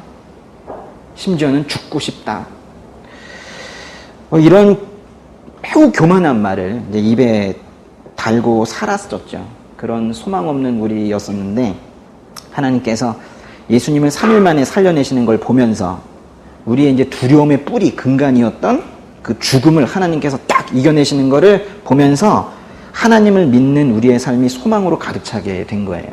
A: 심지어는 죽고 싶다, 이런 매우 교만한 말을 이제 입에 달고 살았었죠. 그런 소망 없는 우리였었는데 하나님께서 예수님을 3일 만에 살려내시는 걸 보면서 우리의 이제 두려움의 뿌리, 근간이었던 그 죽음을 하나님께서 딱 이겨내시는 거를 보면서 하나님을 믿는 우리의 삶이 소망으로 가득 차게 된 거예요.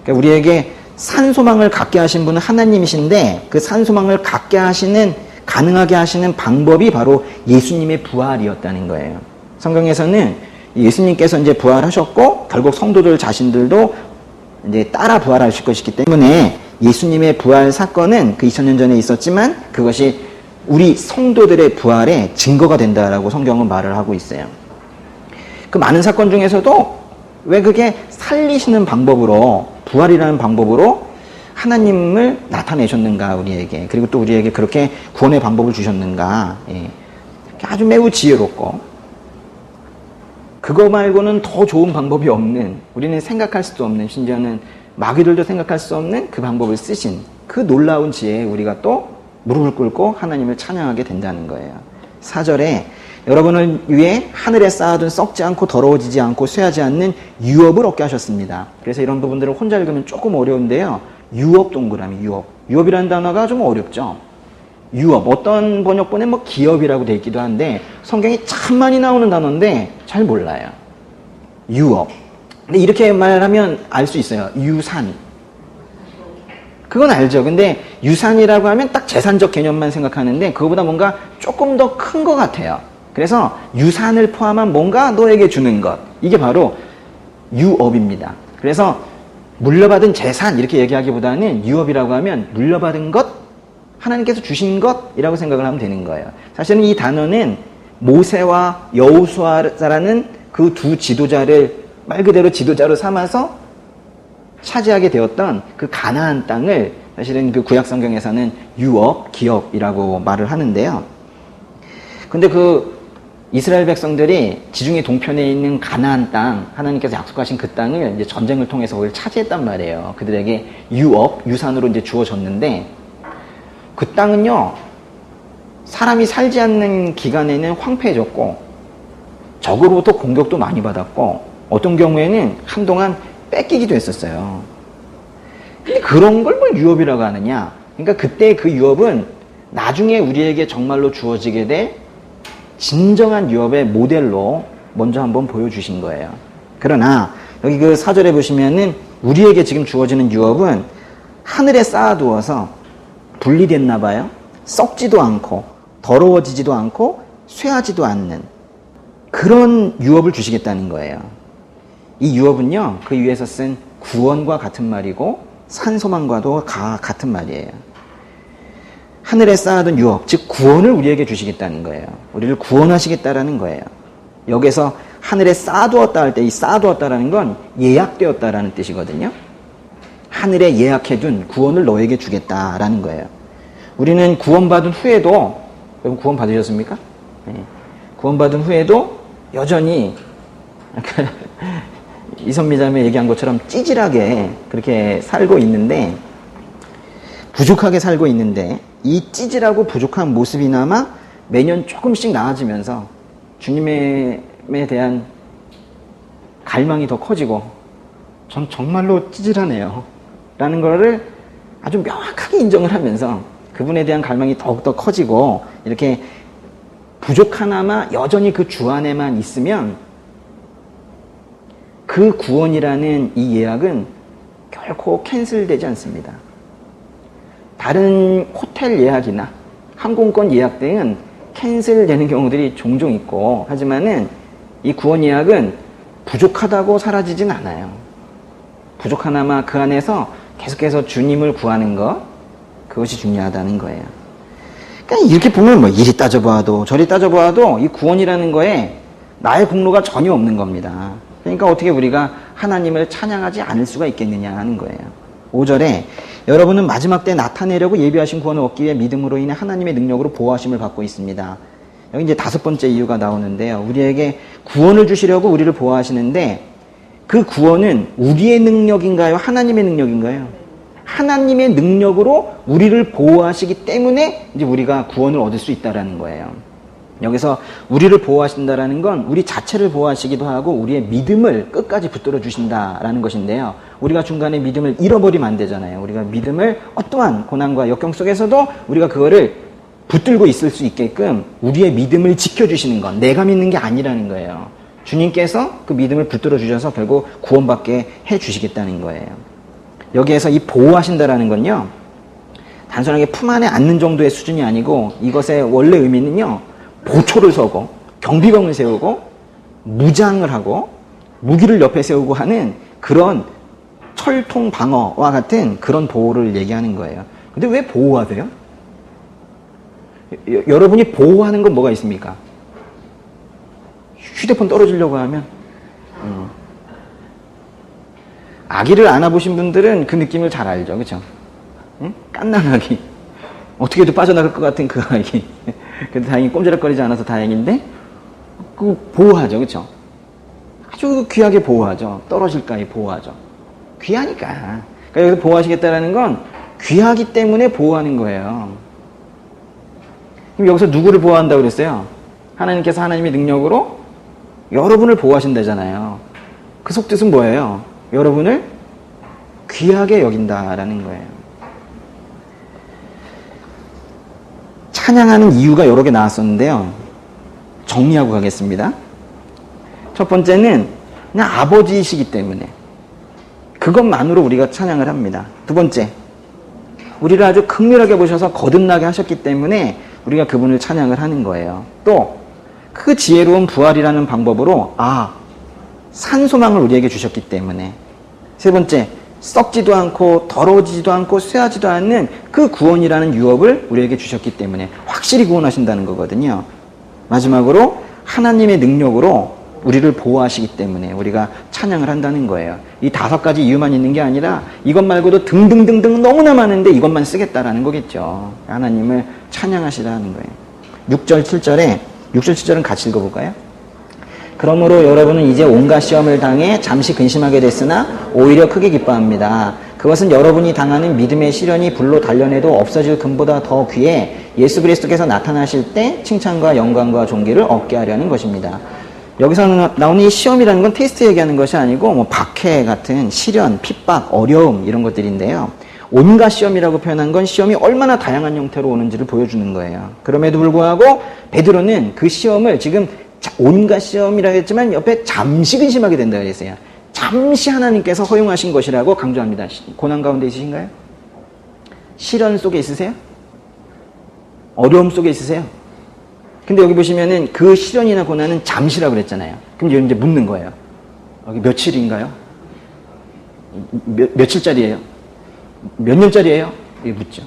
A: 그러니까 우리에게 산 소망을 갖게 하신 분은 하나님이신데 그 산 소망을 갖게 하시는, 가능하게 하시는 방법이 바로 예수님의 부활이었다는 거예요. 성경에서는 예수님께서 이제 부활하셨고 결국 성도들 자신들도 이제 따라 부활하실 것이기 때문에 예수님의 부활 사건은 그 2000년 전에 있었지만 그것이 우리 성도들의 부활의 증거가 된다라고 성경은 말을 하고 있어요. 그 많은 사건 중에서도 왜 그게 살리시는 방법으로, 부활이라는 방법으로 하나님을 나타내셨는가 우리에게, 그리고 또 우리에게 그렇게 구원의 방법을 주셨는가. 아주 매우 지혜롭고 그거 말고는 더 좋은 방법이 없는, 우리는 생각할 수도 없는, 심지어는 마귀들도 생각할 수 없는 그 방법을 쓰신 그 놀라운 지혜에 우리가 또 무릎을 꿇고 하나님을 찬양하게 된다는 거예요. 4절에 여러분을 위해 하늘에 쌓아둔 썩지 않고 더러워지지 않고 쇠하지 않는 유업을 얻게 하셨습니다. 그래서 이런 부분들을 혼자 읽으면 조금 어려운데요. 유업 동그라미, 유업. 유업이라는 단어가 좀 어렵죠. 유업, 어떤 번역본에 뭐 기업이라고 돼 있기도 한데 성경이 참 많이 나오는 단어인데 잘 몰라요. 유업. 근데 이렇게 말하면 알 수 있어요. 유산. 그건 알죠. 근데 유산이라고 하면 딱 재산적 개념만 생각하는데 그거보다 뭔가 조금 더 큰 것 같아요. 그래서 유산을 포함한 뭔가 너에게 주는 것, 이게 바로 유업입니다. 그래서 물려받은 재산 이렇게 얘기하기보다는 유업이라고 하면 물려받은 것, 하나님께서 주신 것이라고 생각을 하면 되는 거예요. 사실은 이 단어는 모세와 여호수아라는 그 두 지도자를 말 그대로 지도자로 삼아서 차지하게 되었던 그 가나안 땅을 사실은 그 구약 성경에서는 유업, 기업이라고 말을 하는데요. 근데 그 이스라엘 백성들이 지중해 동편에 있는 가나안 땅, 하나님께서 약속하신 그 땅을 이제 전쟁을 통해서 그걸 차지했단 말이에요. 그들에게 유업, 유산으로 이제 주어졌는데 그 땅은요, 사람이 살지 않는 기간에는 황폐해졌고 적으로부터 공격도 많이 받았고 어떤 경우에는 한동안 뺏기기도 했었어요. 근데 그런 걸 뭘 유업이라고 하느냐? 그러니까 그때 그 유업은 나중에 우리에게 정말로 주어지게 될 진정한 유업의 모델로 먼저 한번 보여주신 거예요. 그러나 여기 그 4절에 보시면은 우리에게 지금 주어지는 유업은 하늘에 쌓아두어서 분리됐나 봐요. 썩지도 않고 더러워지지도 않고 쇠하지도 않는 그런 유업을 주시겠다는 거예요. 이 유업은요, 그 위에서 쓴 구원과 같은 말이고 산소망과도 같은 말이에요. 하늘에 쌓아둔 유업, 즉 구원을 우리에게 주시겠다는 거예요. 우리를 구원하시겠다라는 거예요. 여기서 하늘에 쌓아두었다 할 때 이 쌓아두었다라는 건 예약되었다라는 뜻이거든요. 하늘에 예약해둔 구원을 너에게 주겠다라는 거예요. 우리는 구원받은 후에도, 여러분 구원 받으셨습니까? 네. 구원받은 후에도 여전히 이선미 자매 얘기한 것처럼 찌질하게 그렇게 살고 있는데, 부족하게 살고 있는데, 이 찌질하고 부족한 모습이나마 매년 조금씩 나아지면서 주님에 대한 갈망이 더 커지고, 전 정말로 찌질하네요 라는 거를 아주 명확하게 인정을 하면서 그분에 대한 갈망이 더욱더 커지고, 이렇게 부족하나마 여전히 그 주 안에만 있으면 그 구원이라는 이 예약은 결코 캔슬되지 않습니다. 다른 호텔 예약이나 항공권 예약 등은 캔슬되는 경우들이 종종 있고, 하지만은 이 구원 예약은 부족하다고 사라지진 않아요. 부족하나마 그 안에서 계속해서 주님을 구하는 것, 그것이 중요하다는 거예요. 그러니까 이렇게 보면 뭐 이리 따져보아도 저리 따져보아도 이 구원이라는 거에 나의 공로가 전혀 없는 겁니다. 그러니까 어떻게 우리가 하나님을 찬양하지 않을 수가 있겠느냐 하는 거예요. 5절에 여러분은 마지막 때 나타내려고 예비하신 구원을 얻기 위해 믿음으로 인해 하나님의 능력으로 보호하심을 받고 있습니다. 여기 이제 5번째 이유가 나오는데요. 우리에게 구원을 주시려고 우리를 보호하시는데, 그 구원은 우리의 능력인가요? 하나님의 능력인가요? 하나님의 능력으로 우리를 보호하시기 때문에 이제 우리가 구원을 얻을 수 있다라는 거예요. 여기서 우리를 보호하신다라는 건 우리 자체를 보호하시기도 하고 우리의 믿음을 끝까지 붙들어 주신다라는 것인데요. 우리가 중간에 믿음을 잃어버리면 안 되잖아요. 우리가 믿음을 어떠한 고난과 역경 속에서도 우리가 그거를 붙들고 있을 수 있게끔 우리의 믿음을 지켜주시는 건 내가 믿는 게 아니라는 거예요. 주님께서 그 믿음을 붙들어 주셔서 결국 구원받게 해주시겠다는 거예요. 여기에서 이 보호하신다라는 건요, 단순하게 품 안에 안는 정도의 수준이 아니고, 이것의 원래 의미는요, 보초를 서고 경비병을 세우고 무장을 하고 무기를 옆에 세우고 하는 그런 철통 방어와 같은 그런 보호를 얘기하는 거예요. 근데 왜 보호하세요? 여러분이 보호하는 건 뭐가 있습니까? 휴대폰 떨어지려고 하면 아기를 안아보신 분들은 그 느낌을 잘 알죠. 그렇죠? 응? 깐난아기, 어떻게 해도 빠져나갈 것 같은 그 아기. 그래도 다행히 꼼지락거리지 않아서 다행인데, 그 보호하죠. 그렇죠? 아주 귀하게 보호하죠. 떨어질까 이 보호하죠. 귀하니까. 그러니까 여기서 보호하시겠다라는 건 귀하기 때문에 보호하는 거예요. 그럼 여기서 누구를 보호한다고 그랬어요? 하나님께서 하나님의 능력으로 여러분을 보호하신다잖아요. 그 속뜻은 뭐예요? 여러분을 귀하게 여긴다라는 거예요. 찬양하는 이유가 여러 개 나왔었는데요. 정리하고 가겠습니다. 첫 번째는 그냥 아버지이시기 때문에 그것만으로 우리가 찬양을 합니다. 두 번째, 우리를 아주 극렬하게 보셔서 거듭나게 하셨기 때문에 우리가 그분을 찬양을 하는 거예요. 또 그 지혜로운 부활이라는 방법으로 산소망을 우리에게 주셨기 때문에. 세 번째, 썩지도 않고 더러워지지도 않고 쇠하지도 않는 그 구원이라는 유업을 우리에게 주셨기 때문에 확실히 구원하신다는 거거든요. 마지막으로 하나님의 능력으로 우리를 보호하시기 때문에 우리가 찬양을 한다는 거예요. 이 5가지 이유만 있는 게 아니라 이것 말고도 등등등등 너무나 많은데 이것만 쓰겠다라는 거겠죠. 하나님을 찬양하시라는 거예요. 6절 7절은 같이 읽어볼까요? 그러므로 여러분은 이제 온갖 시험을 당해 잠시 근심하게 됐으나 오히려 크게 기뻐합니다. 그것은 여러분이 당하는 믿음의 시련이 불로 단련해도 없어질 금보다 더 귀해 예수 그리스도께서 나타나실 때 칭찬과 영광과 존귀를 얻게 하려는 것입니다. 여기서 나오는 이 시험이라는 건 테스트 얘기하는 것이 아니고 뭐 박해 같은 시련, 핍박, 어려움 이런 것들인데요. 온갖 시험이라고 표현한 건 시험이 얼마나 다양한 형태로 오는지를 보여주는 거예요. 그럼에도 불구하고 베드로는 그 시험을 지금 온갖 시험이라고 했지만 옆에 잠시 근심하게 된다 그랬어요. 잠시 하나님께서 허용하신 것이라고 강조합니다. 고난 가운데 있으신가요? 시련 속에 있으세요? 어려움 속에 있으세요? 근데 여기 보시면은 그 시련이나 고난은 잠시라고 그랬잖아요. 그럼 이제 묻는 거예요. 여기 며칠인가요? 며칠짜리예요? 몇 년짜리예요? 이게 묻죠.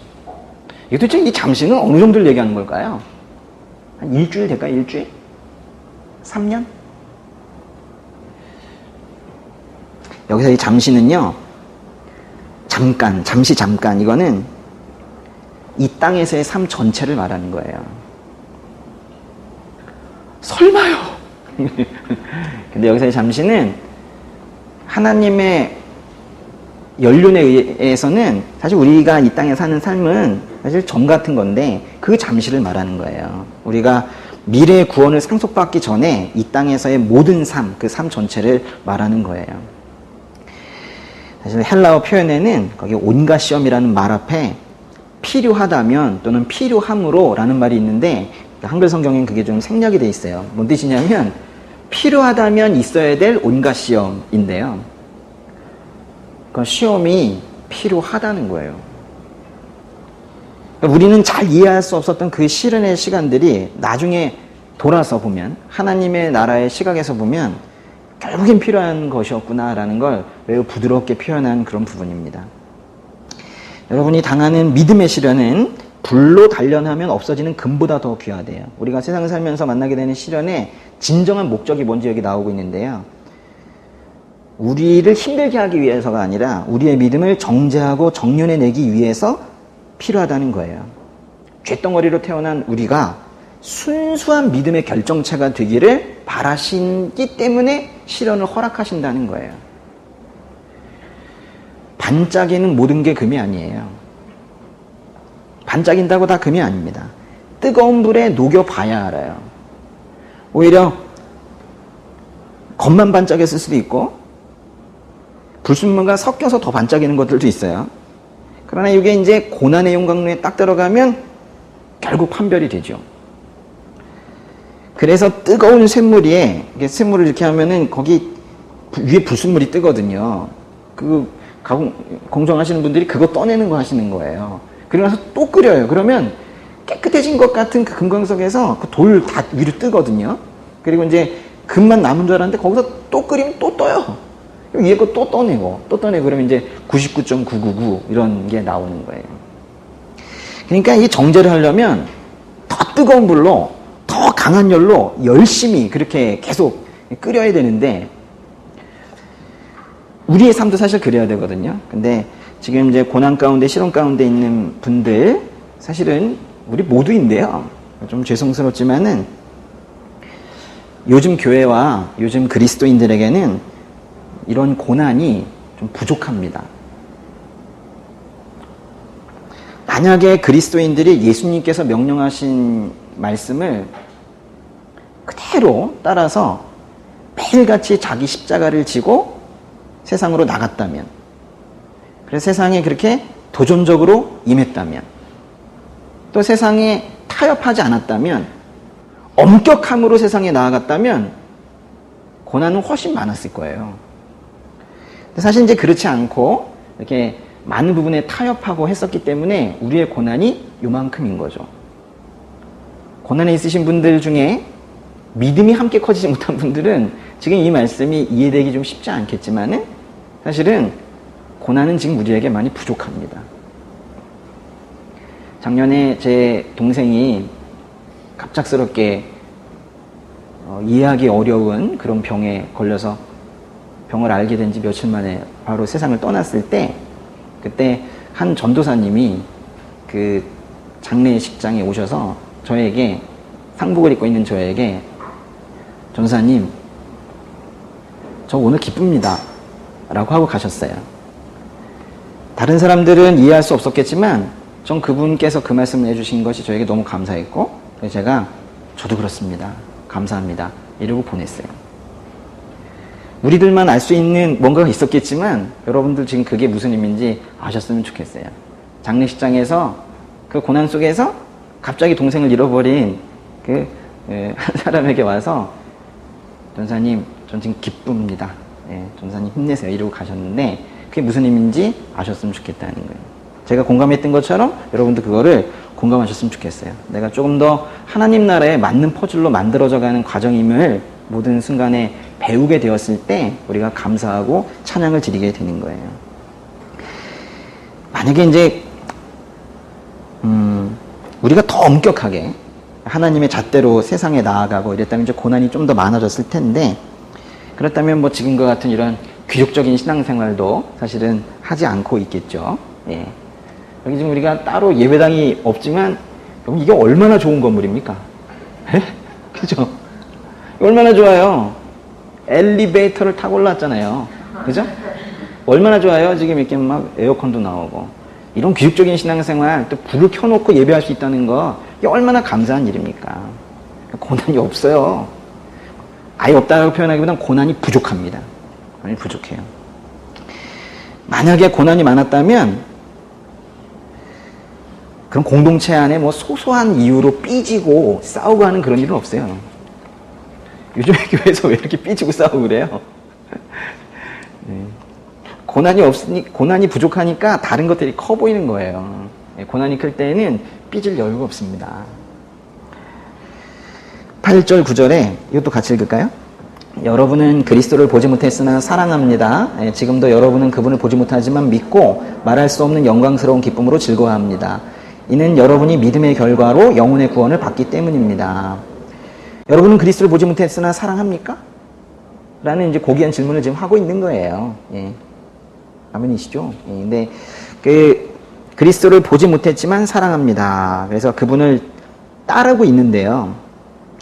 A: 이게 도대체 이 잠시는 어느 정도를 얘기하는 걸까요? 한 일주일 될까요? 일주일? 3년? 여기서 이 잠시는요, 잠시 잠깐, 이거는 이 땅에서의 삶 전체를 말하는 거예요. 설마요. 근데 여기서의 잠시는 하나님의 연륜에 의해서는 사실 우리가 이 땅에 사는 삶은 사실 점 같은 건데 그 잠시를 말하는 거예요. 우리가 미래의 구원을 상속받기 전에 이 땅에서의 모든 삶, 그 삶 전체를 말하는 거예요. 사실 헬라어 표현에는 거기 온갖 시험이라는 말 앞에 필요하다면 또는 필요함으로 라는 말이 있는데 한글 성경엔 그게 좀 생략이 돼 있어요. 뭔 뜻이냐면 필요하다면 있어야 될 온갖 시험인데요. 그 시험이 필요하다는 거예요. 그러니까 우리는 잘 이해할 수 없었던 그 시련의 시간들이 나중에 돌아서 보면 하나님의 나라의 시각에서 보면 결국엔 필요한 것이었구나라는 걸 매우 부드럽게 표현한 그런 부분입니다. 여러분이 당하는 믿음의 시련은 불로 단련하면 없어지는 금보다 더 귀하대요. 우리가 세상을 살면서 만나게 되는 시련의 진정한 목적이 뭔지 여기 나오고 있는데요. 우리를 힘들게 하기 위해서가 아니라 우리의 믿음을 정죄하고 정련해내기 위해서 필요하다는 거예요. 쇳덩어리로 태어난 우리가 순수한 믿음의 결정체가 되기를 바라시기 때문에 시련을 허락하신다는 거예요. 반짝이는 모든 게 금이 아니에요. 반짝인다고 다 금이 아닙니다. 뜨거운 불에 녹여봐야 알아요. 오히려 겉만 반짝였을 수도 있고 불순물과 섞여서 더 반짝이는 것들도 있어요. 그러나 이게 이제 고난의 용광로에 딱 들어가면 결국 판별이 되죠. 그래서 뜨거운 쇳물에 쇳물을 이렇게 하면은 거기 위에 불순물이 뜨거든요. 그 가공 공정하시는 분들이 그거 떠내는 거 하시는 거예요. 그리고 나서 또 끓여요. 그러면 깨끗해진 것 같은 그 금광석에서 그 돌 다 위로 뜨거든요. 그리고 이제 금만 남은 줄 알았는데 거기서 또 끓이면 또 떠요. 위에 거 또 떠내고 그러면 이제 99.999 이런 게 나오는 거예요. 그러니까 이 정제를 하려면 더 뜨거운 불로 더 강한 열로 열심히 그렇게 계속 끓여야 되는데 우리의 삶도 사실 그래야 되거든요. 근데 지금 이제 고난 가운데 시련 가운데 있는 분들 사실은 우리 모두인데요. 좀 죄송스럽지만은 요즘 교회와 요즘 그리스도인들에게는 이런 고난이 좀 부족합니다. 만약에 그리스도인들이 예수님께서 명령하신 말씀을 그대로 따라서 매일같이 자기 십자가를 지고 세상으로 나갔다면, 그래서 세상에 그렇게 도전적으로 임했다면, 또 세상에 타협하지 않았다면, 엄격함으로 세상에 나아갔다면 고난은 훨씬 많았을 거예요. 사실 이제 그렇지 않고 이렇게 많은 부분에 타협하고 했었기 때문에 우리의 고난이 요만큼인 거죠. 고난에 있으신 분들 중에 믿음이 함께 커지지 못한 분들은 지금 이 말씀이 이해되기 좀 쉽지 않겠지만은 사실은 고난은 지금 우리에게 많이 부족합니다. 작년에 제 동생이 갑작스럽게 이해하기 어려운 그런 병에 걸려서 병을 알게 된 지 며칠 만에 바로 세상을 떠났을 때, 그때 한 전도사님이 그 장례식장에 오셔서 저에게, 상복을 입고 있는 저에게, 전도사님, 저 오늘 기쁩니다 라고 하고 가셨어요. 다른 사람들은 이해할 수 없었겠지만 전 그분께서 그 말씀을 해주신 것이 저에게 너무 감사했고, 제가 저도 그렇습니다, 감사합니다 이러고 보냈어요. 우리들만 알 수 있는 뭔가가 있었겠지만 여러분들 지금 그게 무슨 의미인지 아셨으면 좋겠어요. 장례식장에서 그 고난 속에서 갑자기 동생을 잃어버린 그 한 사람에게 와서 전사님, 전 지금 기쁩니다. 전사님 힘내세요 이러고 가셨는데 그게 무슨 의미인지 아셨으면 좋겠다는 거예요. 제가 공감했던 것처럼 여러분도 그거를 공감하셨으면 좋겠어요. 내가 조금 더 하나님 나라에 맞는 퍼즐로 만들어져가는 과정임을 모든 순간에 배우게 되었을 때 우리가 감사하고 찬양을 드리게 되는 거예요. 만약에 이제 우리가 더 엄격하게 하나님의 잣대로 세상에 나아가고 이랬다면 이제 고난이 좀 더 많아졌을 텐데, 그렇다면 뭐 지금과 같은 이런 귀족적인 신앙생활도 사실은 하지 않고 있겠죠. 예. 여기 지금 우리가 따로 예배당이 없지만 여러분 이게 얼마나 좋은 건물입니까? 그죠? 얼마나 좋아요. 엘리베이터를 타고 올라왔잖아요. 그죠? 얼마나 좋아요. 지금 이렇게 막 에어컨도 나오고 이런 귀족적인 신앙생활, 또 불을 켜놓고 예배할 수 있다는 거 이게 얼마나 감사한 일입니까? 고난이 없어요. 아예 없다고 표현하기보다는 고난이 부족합니다. 고난이 부족해요. 만약에 고난이 많았다면 그런 공동체 안에 뭐 소소한 이유로 삐지고 싸우고 하는 그런 일은 없어요. 요즘에 교회에서 왜 이렇게 삐지고 싸우고 그래요? 네. 고난이 부족하니까 다른 것들이 커 보이는 거예요. 고난이 클 때에는 삐질 여유가 없습니다. 8절, 9절에 이것도 같이 읽을까요? 여러분은 그리스도를 보지 못했으나 사랑합니다. 지금도 여러분은 그분을 보지 못하지만 믿고 말할 수 없는 영광스러운 기쁨으로 즐거워합니다. 이는 여러분이 믿음의 결과로 영혼의 구원을 받기 때문입니다. 여러분은 그리스도를 보지 못했으나 사랑합니까? 라는 이제 고귀한 질문을 지금 하고 있는 거예요. 예. 아멘이시죠? 예. 근데 그리스도를 보지 못했지만 사랑합니다. 그래서 그분을 따르고 있는데요.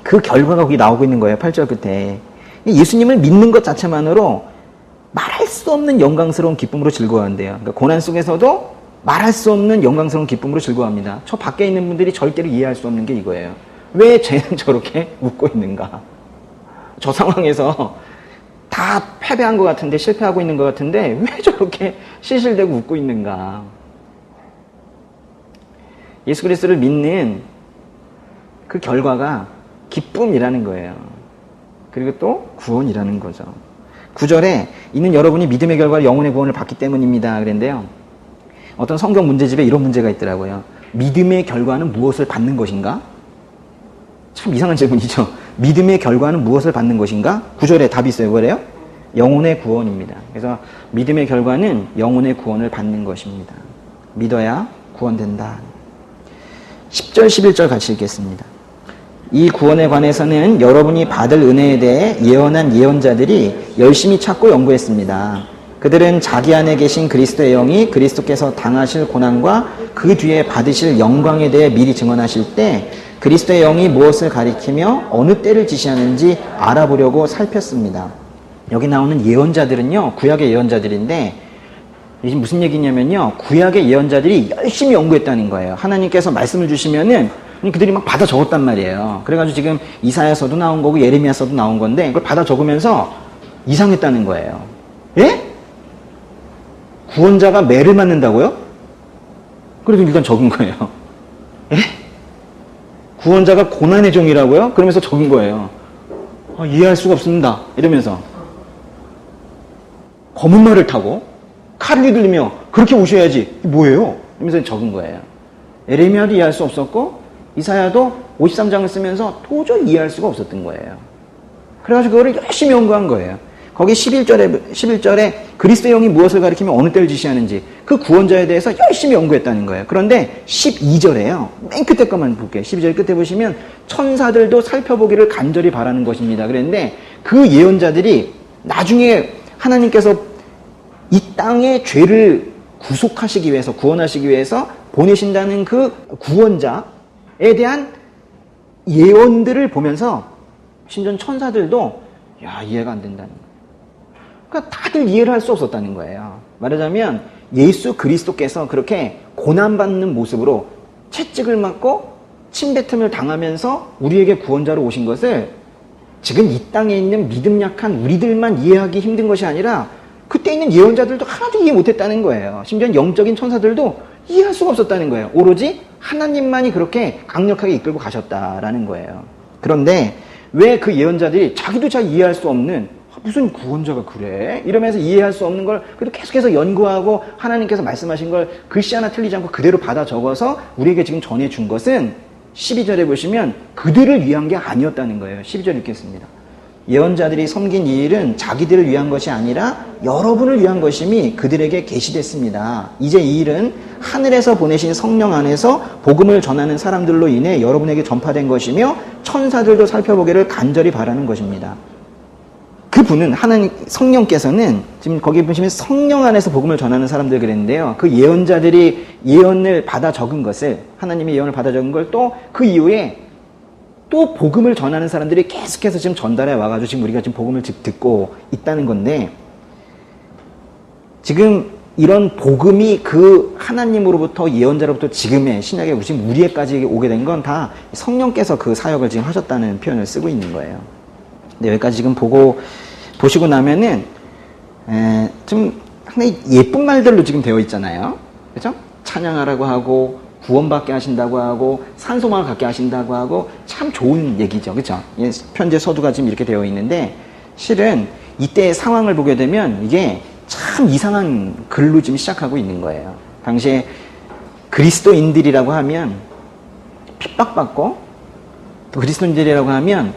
A: 그 결과가 거기 나오고 있는 거예요. 8절 끝에. 예수님을 믿는 것 자체만으로 말할 수 없는 영광스러운 기쁨으로 즐거워한대요. 그러니까 고난 속에서도 말할 수 없는 영광스러운 기쁨으로 즐거워합니다. 저 밖에 있는 분들이 절대로 이해할 수 없는 게 이거예요. 왜 쟤는 저렇게 웃고 있는가? 저 상황에서 다 패배한 것 같은데, 실패하고 있는 것 같은데 왜 저렇게 실실대고 웃고 있는가? 예수 그리스도를 믿는 그 결과가 기쁨이라는 거예요. 그리고 또 구원이라는 거죠. 9절에 이는 여러분이 믿음의 결과로 영혼의 구원을 받기 때문입니다. 그랬는데요. 어떤 성경 문제집에 이런 문제가 있더라고요. 믿음의 결과는 무엇을 받는 것인가? 참 이상한 질문이죠. 믿음의 결과는 무엇을 받는 것인가? 9절에 답이 있어요. 뭐래요? 영혼의 구원입니다. 그래서 믿음의 결과는 영혼의 구원을 받는 것입니다. 믿어야 구원된다. 10절, 11절 같이 읽겠습니다. 이 구원에 관해서는 여러분이 받을 은혜에 대해 예언한 예언자들이 열심히 찾고 연구했습니다. 그들은 자기 안에 계신 그리스도의 영이 그리스도께서 당하실 고난과 그 뒤에 받으실 영광에 대해 미리 증언하실 때 그리스도의 영이 무엇을 가리키며 어느 때를 지시하는지 알아보려고 살폈습니다. 여기 나오는 예언자들은요, 구약의 예언자들인데 이게 무슨 얘기냐면요, 구약의 예언자들이 열심히 연구했다는 거예요. 하나님께서 말씀을 주시면은 그들이 막 받아 적었단 말이에요. 그래가지고 지금 이사야서도 나온 거고 예레미야서도 나온 건데 그걸 받아 적으면서 이상했다는 거예요. 예? 구원자가 매를 맞는다고요? 그래도 일단 적은 거예요. 예? 구원자가 고난의 종이라고요? 그러면서 적은 거예요. 이해할 수가 없습니다. 이러면서 검은 말을 타고 칼을 휘둘리며 그렇게 오셔야지. 이게 뭐예요? 이러면서 적은 거예요. 예레미야도 이해할 수 없었고 이사야도 53장을 쓰면서 도저히 이해할 수가 없었던 거예요. 그래가지고 그거를 열심히 연구한 거예요. 거기 11절에 그리스도의 영이 무엇을 가리키며 어느 때를 지시하는지 그 구원자에 대해서 열심히 연구했다는 거예요. 그런데 12절에요. 맨 끝에 것만 볼게요. 12절 끝에 보시면 천사들도 살펴보기를 간절히 바라는 것입니다. 그랬는데 그 예언자들이 나중에 하나님께서 이 땅의 죄를 구속하시기 위해서, 구원하시기 위해서 보내신다는 그 구원자에 대한 예언들을 보면서 심지어 천사들도 이해가 안 된다는 거예요. 그러니까 다들 이해를 할 수 없었다는 거예요. 말하자면 예수 그리스도께서 그렇게 고난받는 모습으로 채찍을 맞고 침뱉음을 당하면서 우리에게 구원자로 오신 것을 지금 이 땅에 있는 믿음 약한 우리들만 이해하기 힘든 것이 아니라 그때 있는 예언자들도 하나도 이해 못했다는 거예요. 심지어 영적인 천사들도 이해할 수가 없었다는 거예요. 오로지 하나님만이 그렇게 강력하게 이끌고 가셨다라는 거예요. 그런데 왜 그 예언자들이 자기도 잘 이해할 수 없는 무슨 구원자가 그래? 이러면서 이해할 수 없는 걸 그래도 계속해서 연구하고 하나님께서 말씀하신 걸 글씨 하나 틀리지 않고 그대로 받아 적어서 우리에게 지금 전해준 것은 12절에 보시면 그들을 위한 게 아니었다는 거예요. 12절 읽겠습니다. 예언자들이 섬긴 이 일은 자기들을 위한 것이 아니라 여러분을 위한 것임이 그들에게 계시됐습니다. 이제 이 일은 하늘에서 보내신 성령 안에서 복음을 전하는 사람들로 인해 여러분에게 전파된 것이며 천사들도 살펴보기를 간절히 바라는 것입니다. 그분은 하나님 성령께서는 지금 거기 보시면 성령 안에서 복음을 전하는 사람들 그랬는데요. 그 예언자들이 예언을 받아 적은 것을 하나님의 예언을 받아 적은 걸 또 그 이후에 또 복음을 전하는 사람들이 계속해서 지금 전달해 와가지고 지금 우리가 지금 복음을 듣고 있다는 건데 지금 이런 복음이 그 하나님으로부터 예언자로부터 지금의 신약에 오신 우리에까지 오게 된 건 다 성령께서 그 사역을 지금 하셨다는 표현을 쓰고 있는 거예요. 근데 여기까지 지금 보시고 나면은 좀 상당히 예쁜 말들로 지금 되어 있잖아요. 그렇죠? 찬양하라고 하고 구원받게 하신다고 하고 산소망을 갖게 하신다고 하고 참 좋은 얘기죠. 그렇죠? 편지 서두가 지금 이렇게 되어 있는데 실은 이때의 상황을 보게 되면 이게 참 이상한 글로 지금 시작하고 있는 거예요. 당시에 그리스도인들이라고 하면 핍박받고 또 그리스도인들이라고 하면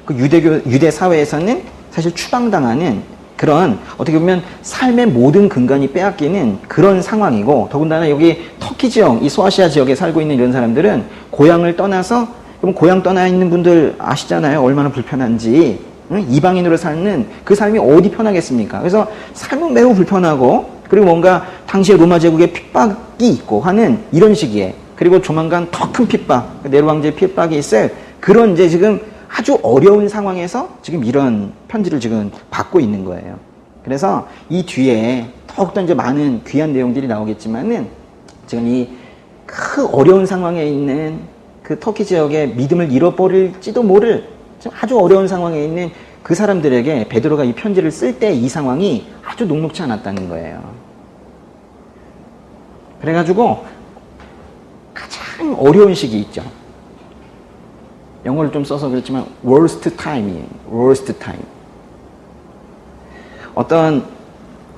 A: 그 유대 사회에서는 사실 추방당하는 그런 어떻게 보면 삶의 모든 근간이 빼앗기는 그런 상황이고 더군다나 여기 터키 지역, 이 소아시아 지역에 살고 있는 이런 사람들은 고향을 떠나서 그럼 고향 떠나 있는 분들 아시잖아요. 얼마나 불편한지. 이방인으로 사는 그 삶이 어디 편하겠습니까? 그래서 삶은 매우 불편하고 그리고 뭔가 당시에 로마 제국의 핍박이 있고 하는 이런 시기에 그리고 조만간 더 큰 핍박, 네로 왕제의 핍박이 있을 그런 이제 지금 아주 어려운 상황에서 지금 이런 편지를 지금 받고 있는 거예요. 그래서 이 뒤에 더욱더 이제 많은 귀한 내용들이 나오겠지만은 지금 이 그 어려운 상황에 있는 그 터키 지역의 믿음을 잃어버릴지도 모를 아주 어려운 상황에 있는 그 사람들에게 베드로가 이 편지를 쓸 때 이 상황이 아주 녹록지 않았다는 거예요. 그래가지고 가장 어려운 시기 있죠. 영어를 좀 써서 그렇지만 worst time이에요. worst time. 어떤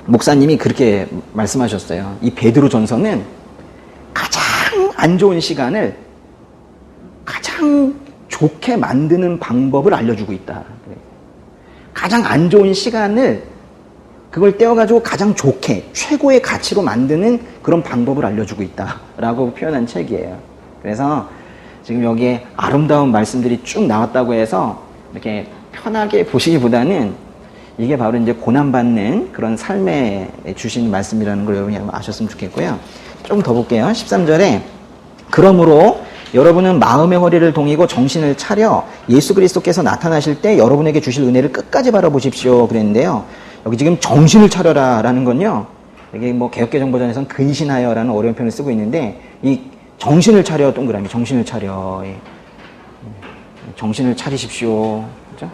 A: 목사님이 그렇게 말씀하셨어요. 이 베드로 전서는 가장 안 좋은 시간을 가장 좋게 만드는 방법을 알려주고 있다. 가장 안 좋은 시간을 그걸 떼어가지고 가장 좋게 최고의 가치로 만드는 그런 방법을 알려주고 있다라고 표현한 책이에요. 그래서 지금 여기에 아름다운 말씀들이 쭉 나왔다고 해서 이렇게 편하게 보시기보다는 이게 바로 이제 고난받는 그런 삶에 주신 말씀이라는 걸 여러분이 아셨으면 좋겠고요. 좀 더 볼게요. 13절에 그러므로 여러분은 마음의 허리를 동이고 정신을 차려 예수 그리스도께서 나타나실 때 여러분에게 주실 은혜를 끝까지 바라보십시오. 그랬는데요. 여기 지금 정신을 차려라 라는 건요. 여기 뭐 개혁개정버전에서는 근신하여 라는 어려운 표현을 쓰고 있는데 이 정신을 차려 동그라미 정신을 차려 정신을 차리십시오. 그렇죠?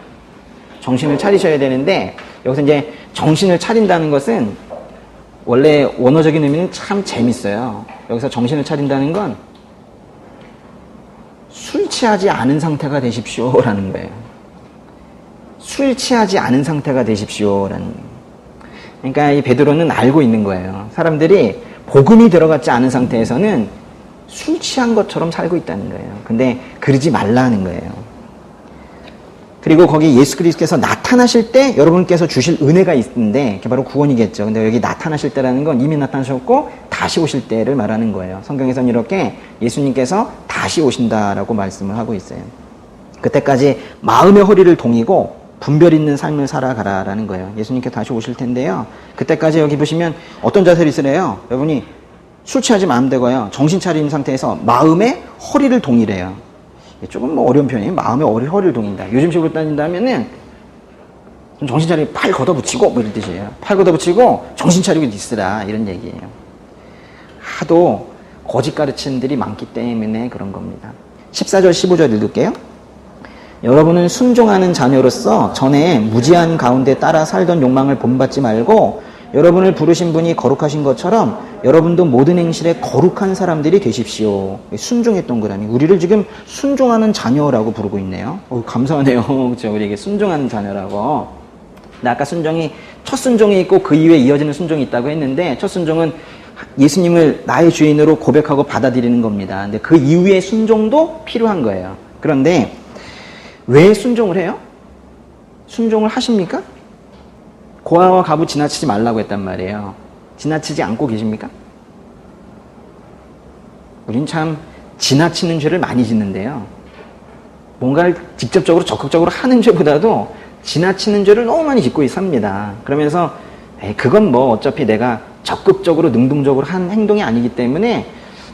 A: 정신을 차리셔야 되는데 여기서 이제 정신을 차린다는 것은 원래 원어적인 의미는 참 재밌어요. 여기서 정신을 차린다는 건 술 취하지 않은 상태가 되십시오라는 거예요. 술 취하지 않은 상태가 되십시오라는 거예요. 그러니까 이 베드로는 알고 있는 거예요. 사람들이 복음이 들어갔지 않은 상태에서는 술 취한 것처럼 살고 있다는 거예요. 근데 그러지 말라는 거예요. 그리고 거기 예수 그리스도께서 나타나실 때 여러분께서 주실 은혜가 있는데 그게 바로 구원이겠죠. 근데 여기 나타나실 때라는 건 이미 나타나셨고 다시 오실 때를 말하는 거예요. 성경에서는 이렇게 예수님께서 다시 오신다라고 말씀을 하고 있어요. 그때까지 마음의 허리를 동이고 분별 있는 삶을 살아가라라는 거예요. 예수님께 다시 오실 텐데요. 그때까지 여기 보시면 어떤 자세를 있으래요? 여러분이 술 취하지 마면 되고요. 정신 차린 상태에서 마음의 허리를 동이래요. 조금 뭐 어려운 표현이에요. 마음의 허리를 동인다. 요즘식으로 따진다면은 정신 차리고 팔 걷어붙이고 뭐 이런 뜻이에요. 팔 걷어붙이고 정신 차리고 있으라 이런 얘기예요. 하도 거짓 가르치는들이 많기 때문에 그런 겁니다. 14절 15절 읽을게요. 여러분은 순종하는 자녀로서 전에 무지한 가운데 따라 살던 욕망을 본받지 말고 여러분을 부르신 분이 거룩하신 것처럼 여러분도 모든 행실에 거룩한 사람들이 되십시오. 순종의 동그라미. 우리를 지금 순종하는 자녀라고 부르고 있네요. 감사하네요. 그렇죠? 우리에게 순종하는 자녀라고. 근데 아까 순종이 첫 순종이 있고 그 이후에 이어지는 순종이 있다고 했는데 첫 순종은 예수님을 나의 주인으로 고백하고 받아들이는 겁니다. 근데 그 이후의 순종도 필요한 거예요. 그런데 왜 순종을 해요? 순종을 하십니까? 고아와 과부 지나치지 말라고 했단 말이에요. 지나치지 않고 계십니까? 우린 참 지나치는 죄를 많이 짓는데요. 뭔가를 직접적으로 적극적으로 하는 죄보다도 지나치는 죄를 너무 많이 짓고 삽니다. 그러면서 그건 뭐 어차피 내가 적극적으로 능동적으로 한 행동이 아니기 때문에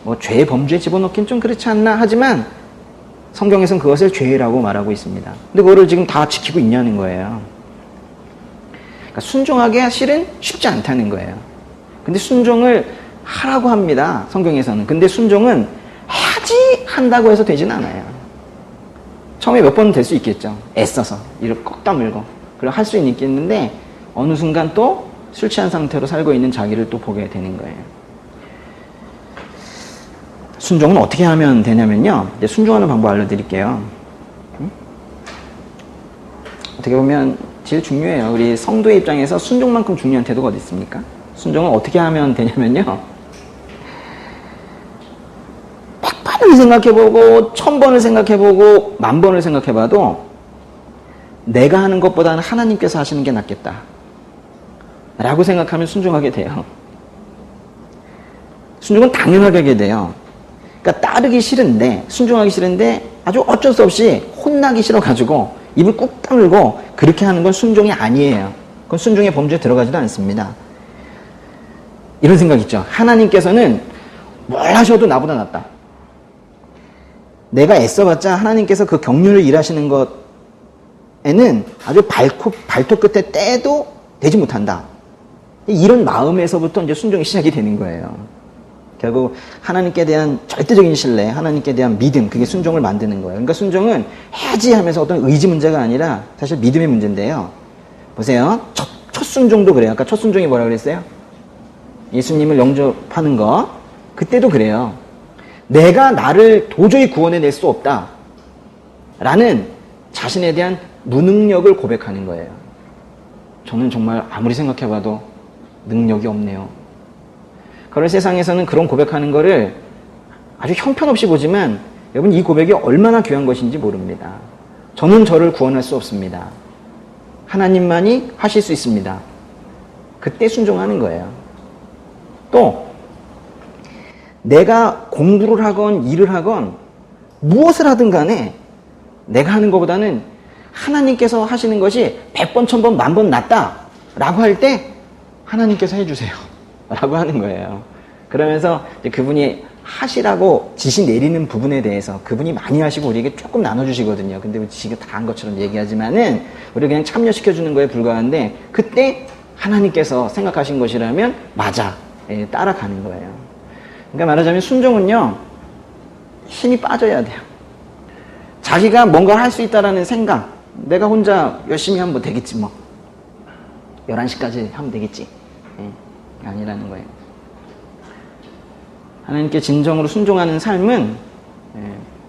A: 뭐 죄 범주에 집어넣긴 좀 그렇지 않나 하지만 성경에서는 그것을 죄라고 말하고 있습니다. 근데 그거를 지금 다 지키고 있냐는 거예요. 그러니까 순종하기가 실은 쉽지 않다는 거예요. 근데 순종을 하라고 합니다. 성경에서는. 근데 순종은 해야지 한다고 해서 되진 않아요. 처음에 몇 번은 될 수 있겠죠. 애써서 이를 꼭 다물고 그리고 할 수는 있겠는데 어느 순간 또 술 취한 상태로 살고 있는 자기를 또 보게 되는 거예요. 순종은 어떻게 하면 되냐면요. 이제 순종하는 방법 알려드릴게요. 어떻게 보면 제일 중요해요. 우리 성도의 입장에서 순종만큼 중요한 태도가 어디 있습니까? 순종은 어떻게 하면 되냐면요. 100번을 생각해보고 1000번을 생각해보고 10,000번을 생각해봐도 내가 하는 것보다는 하나님께서 하시는 게 낫겠다 라고 생각하면 순종하게 돼요. 순종은 당연하게 하게 돼요. 그러니까 따르기 싫은데 순종하기 싫은데 아주 어쩔 수 없이 혼나기 싫어가지고 입을 꾹 다물고 그렇게 하는 건 순종이 아니에요. 그건 순종의 범주에 들어가지도 않습니다. 이런 생각 있죠. 하나님께서는 뭘 하셔도 나보다 낫다. 내가 애써봤자 하나님께서 그 경륜을 일하시는 것에는 아주 발톱 끝에 떼도 되지 못한다. 이런 마음에서부터 이제 순종이 시작이 되는 거예요. 결국 하나님께 대한 절대적인 신뢰, 하나님께 대한 믿음, 그게 순종을 만드는 거예요. 그러니까 순종은 해야지 하면서 어떤 의지 문제가 아니라 사실 믿음의 문제인데요. 보세요. 첫 순종도 그래요. 아까 첫 순종이 뭐라고 그랬어요? 예수님을 영접하는 거. 그때도 그래요. 내가 나를 도저히 구원해낼 수 없다 라는 자신에 대한 무능력을 고백하는 거예요. 저는 정말 아무리 생각해봐도 능력이 없네요. 그런 세상에서는 그런 고백하는 거를 아주 형편없이 보지만 여러분 이 고백이 얼마나 귀한 것인지 모릅니다. 저는 저를 구원할 수 없습니다. 하나님만이 하실 수 있습니다. 그때 순종하는 거예요. 또 내가 공부를 하건 일을 하건 무엇을 하든 간에 내가 하는 것보다는 하나님께서 하시는 것이 100번, 1000번, 10,000번 낫다 라고 할 때 하나님께서 해주세요 라고 하는 거예요. 그러면서 이제 그분이 하시라고 지시 내리는 부분에 대해서 그분이 많이 하시고 우리에게 조금 나눠주시거든요. 근데 지금 다 한 것처럼 얘기하지만은 우리 그냥 참여시켜주는 거에 불과한데 그때 하나님께서 생각하신 것이라면 맞아. 따라가는 거예요. 그러니까 말하자면 순종은요, 힘이 빠져야 돼요. 자기가 뭔가 할 수 있다라는 생각, 내가 혼자 열심히 하면 뭐 되겠지 뭐. 11시까지 하면 되겠지. 아니라는 거예요. 하나님께 진정으로 순종하는 삶은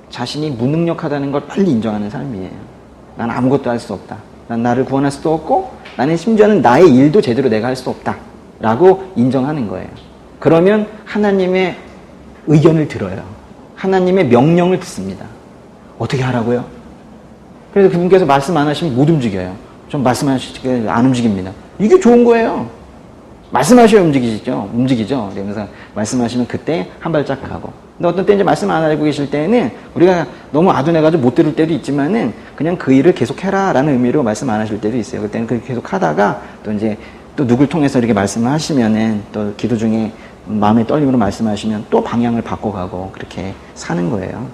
A: 자신이 무능력하다는 걸 빨리 인정하는 삶이에요. 난 아무것도 할 수 없다. 난 나를 구원할 수도 없고 나는 심지어는 나의 일도 제대로 내가 할 수 없다 라고 인정하는 거예요. 그러면 하나님의 의견을 들어요. 하나님의 명령을 듣습니다. 어떻게 하라고요? 그래서 그분께서 말씀 안 하시면 못 움직여요. 좀 말씀하시지 안 움직입니다. 이게 좋은 거예요. 말씀하셔야 움직이죠. 그러면서 말씀하시면 그때 한 발짝 가고. 근데 어떤 때 이제 말씀 안 하고 계실 때는 우리가 너무 아둔해가지고 못 들을 때도 있지만은 그냥 그 일을 계속 해라 라는 의미로 말씀 안 하실 때도 있어요. 그때는 그렇게 계속 하다가 또 이제 또 누굴 통해서 이렇게 말씀을 하시면은 또 기도 중에 마음의 떨림으로 말씀하시면 또 방향을 바꿔가고 그렇게 사는 거예요.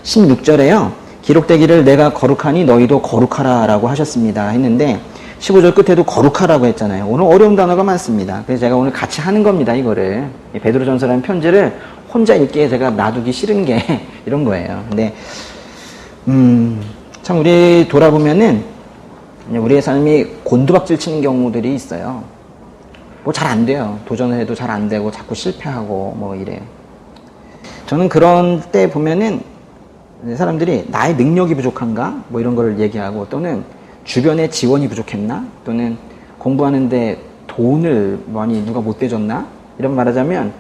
A: 16절에요. 기록되기를 내가 거룩하니 너희도 거룩하라 라고 하셨습니다 했는데 15절 끝에도 거룩하라고 했잖아요. 오늘 어려운 단어가 많습니다. 그래서 제가 오늘 같이 하는 겁니다. 이거를 베드로전서라는 편지를 혼자 읽기에 제가 놔두기 싫은 게 이런 거예요. 근데 참 우리 돌아보면은 우리의 삶이 곤두박질 치는 경우들이 있어요. 뭐 잘 안 돼요. 도전을 해도 잘 안 되고 자꾸 실패하고 뭐 이래요. 저는 그런 때 보면은 사람들이 나의 능력이 부족한가 뭐 이런 거를 얘기하고 또는 주변에 지원이 부족했나 또는 공부하는데 돈을 많이 누가 못 대줬나 이런 말하자면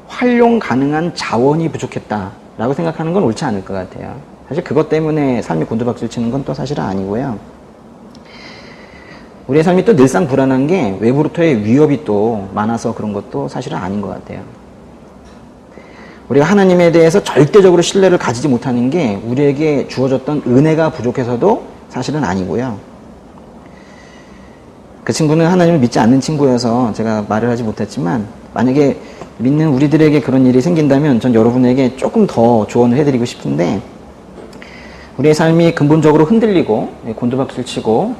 A: 활용 가능한 자원이 부족했다라고 생각하는 건 옳지 않을 것 같아요. 사실 그것 때문에 삶이 곤두박질 치는 건 또 사실은 아니고요. 우리의 삶이 또 늘상 불안한 게 외부로부터의 위협이 또 많아서 그런 것도 사실은 아닌 것 같아요. 우리가 하나님에 대해서 절대적으로 신뢰를 가지지 못하는 게 우리에게 주어졌던 은혜가 부족해서도 사실은 아니고요. 그 친구는 하나님을 믿지 않는 친구여서 제가 말을 하지 못했지만, 만약에 믿는 우리들에게 그런 일이 생긴다면 전 여러분에게 조금 더 조언을 해드리고 싶은데, 우리의 삶이 근본적으로 흔들리고 곤두박질 치고,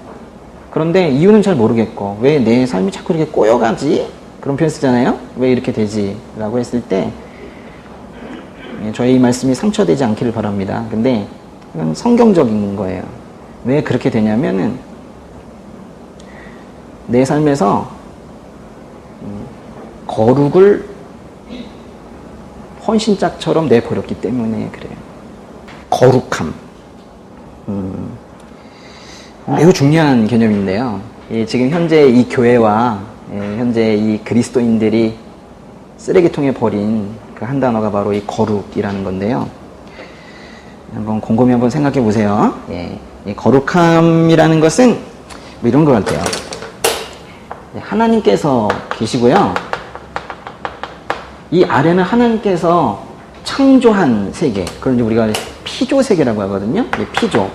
A: 그런데 이유는 잘 모르겠고 왜 내 삶이 자꾸 이렇게 꼬여가지? 그런 표현 쓰잖아요. 왜 이렇게 되지? 라고 했을 때 저희 말씀이 상처되지 않기를 바랍니다. 근데 이건 성경적인 거예요. 왜 그렇게 되냐면은 내 삶에서 거룩을 헌신짝처럼 내버렸기 때문에 그래요. 거룩함. 매우 중요한 개념인데요. 지금 현재 이 교회와 현재 이 그리스도인들이 쓰레기통에 버린 그 한 단어가 바로 이 거룩이라는 건데요. 한번 곰곰이 한번 생각해 보세요. 이 거룩함이라는 것은 뭐 이런 것 같아요. 하나님께서 계시고요. 이 아래는 하나님께서 창조한 세계, 그걸 이제 우리가 피조 세계라고 하거든요. 피조,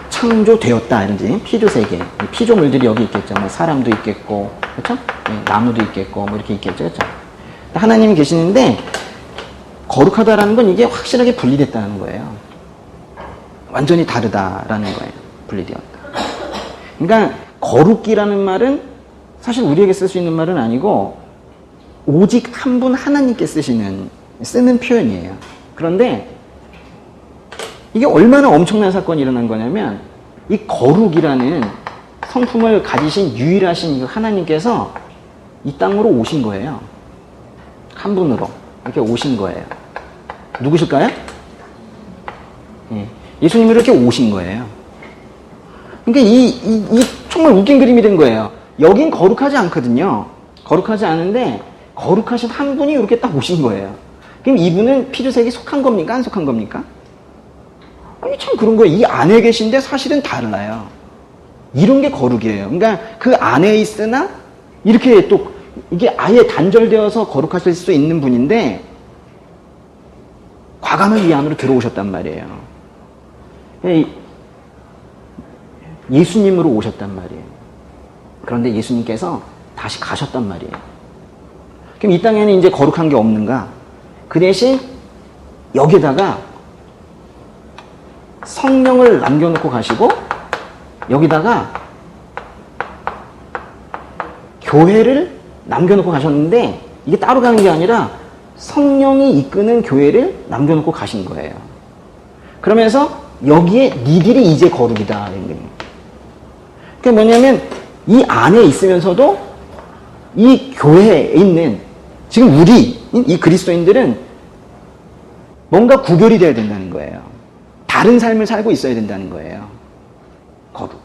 A: 창조되었다 이런지 피조 세계, 피조물들이 여기 있겠죠. 뭐 사람도 있겠고, 그렇죠? 나무도 있겠고, 뭐 이렇게 있겠죠, 그렇죠? 하나님이 계시는데 거룩하다라는 건 이게 확실하게 분리됐다는 거예요. 완전히 다르다라는 거예요. 분리되었다. 그러니까 거룩이라는 말은 사실 우리에게 쓸 수 있는 말은 아니고 오직 한 분 하나님께 쓰는 표현이에요. 그런데 이게 얼마나 엄청난 사건이 일어난 거냐면 이 거룩이라는 성품을 가지신 유일하신 하나님께서 이 땅으로 오신 거예요. 한 분으로 이렇게 오신 거예요. 누구실까요? 예수님이 이렇게 오신 거예요. 그러니까 이 정말 웃긴 그림이 된 거예요. 여긴 거룩하지 않거든요. 거룩하지 않은데 거룩하신 한 분이 이렇게 딱 오신 거예요. 그럼 이분은 피조세계에 속한 겁니까? 안 속한 겁니까? 아니 참 그런 거예요. 이 안에 계신데 사실은 달라요. 이런 게 거룩이에요. 그러니까 그 안에 있으나 이렇게 또 이게 아예 단절되어서 거룩하실 수 있는 분인데 과감하게 이 안으로 들어오셨단 말이에요. 예수님으로 오셨단 말이에요. 그런데 예수님께서 다시 가셨단 말이에요. 그럼 이 땅에는 이제 거룩한 게 없는가? 그 대신 여기다가 성령을 남겨놓고 가시고 여기다가 교회를 남겨놓고 가셨는데 이게 따로 가는 게 아니라 성령이 이끄는 교회를 남겨놓고 가신 거예요. 그러면서 여기에 니들이 이제 거룩이다. 그게 뭐냐면 이 안에 있으면서도 이 교회에 있는 지금 우리 이 그리스도인들은 뭔가 구별이 돼야 된다는 거예요. 다른 삶을 살고 있어야 된다는 거예요. 거룩.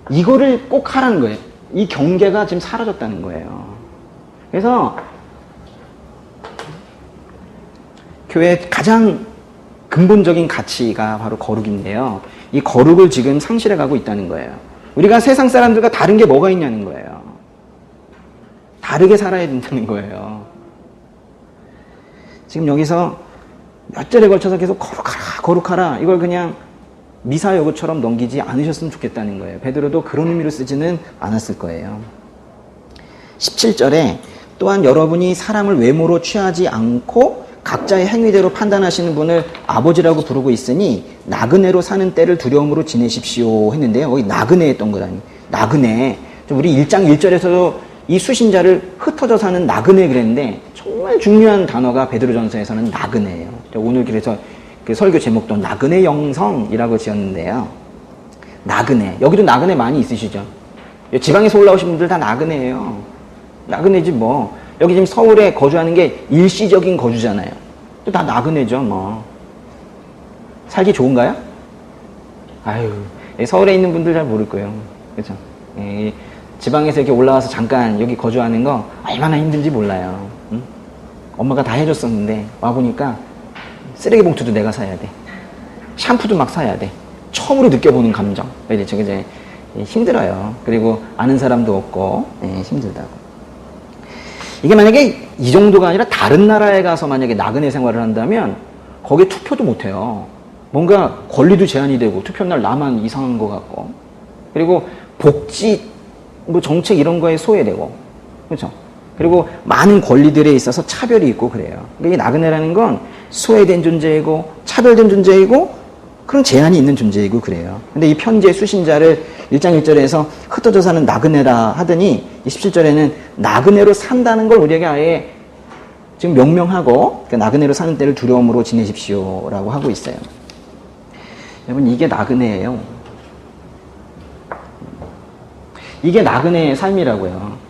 A: 이거를 꼭 하라는 거예요. 이 경계가 지금 사라졌다는 거예요. 그래서 교회의 가장 근본적인 가치가 바로 거룩인데요. 이 거룩을 지금 상실해 가고 있다는 거예요. 우리가 세상 사람들과 다른 게 뭐가 있냐는 거예요. 다르게 살아야 된다는 거예요. 지금 여기서 몇 절에 걸쳐서 계속 거룩하라, 거룩하라. 이걸 그냥 미사여구처럼 넘기지 않으셨으면 좋겠다는 거예요. 베드로도 그런 의미로 쓰지는 않았을 거예요. 17절에 또한 여러분이 사람을 외모로 취하지 않고 각자의 행위대로 판단하시는 분을 아버지라고 부르고 있으니 나그네로 사는 때를 두려움으로 지내십시오 했는데요. 거기 나그네 했던 거라니. 나그네. 우리 1장 1절에서도 이 수신자를 흩어져 사는 나그네 그랬는데 정말 중요한 단어가 베드로전서에서는 나그네예요. 오늘 그래서 그 설교 제목도 나그네 영성이라고 지었는데요. 나그네. 여기도 나그네 많이 있으시죠? 지방에서 올라오신 분들 다 나그네예요. 나그네지 뭐. 여기 지금 서울에 거주하는 게 일시적인 거주잖아요. 또 다 나그네죠, 뭐. 살기 좋은가요? 아유, 서울에 있는 분들 잘 모를 거예요. 그렇죠? 지방에서 이렇게 올라와서 잠깐 여기 거주하는 거 얼마나 힘든지 몰라요. 응? 엄마가 다 해줬었는데 와보니까 쓰레기 봉투도 내가 사야 돼. 샴푸도 막 사야 돼. 처음으로 느껴보는 감정. 이제 힘들어요. 그리고 아는 사람도 없고 힘들다고. 이게 만약에 이 정도가 아니라 다른 나라에 가서 만약에 나그네 생활을 한다면 거기에 투표도 못해요. 뭔가 권리도 제한이 되고 투표날 나만 이상한 것 같고 그리고 복지 뭐 정책 이런 거에 소외되고 그렇죠. 그리고 많은 권리들에 있어서 차별이 있고 그래요. 그러니까 이 나그네라는 건 소외된 존재이고 차별된 존재이고 그런 제한이 있는 존재이고 그래요. 근데 이 편지의 수신자를 1장 1절에서 흩어져 사는 나그네라 하더니 17절에는 나그네로 산다는 걸 우리에게 아예 지금 명명하고 그러니까 나그네로 사는 때를 두려움으로 지내십시오라고 하고 있어요. 여러분 이게 나그네예요. 이게 나그네의 삶이라고요.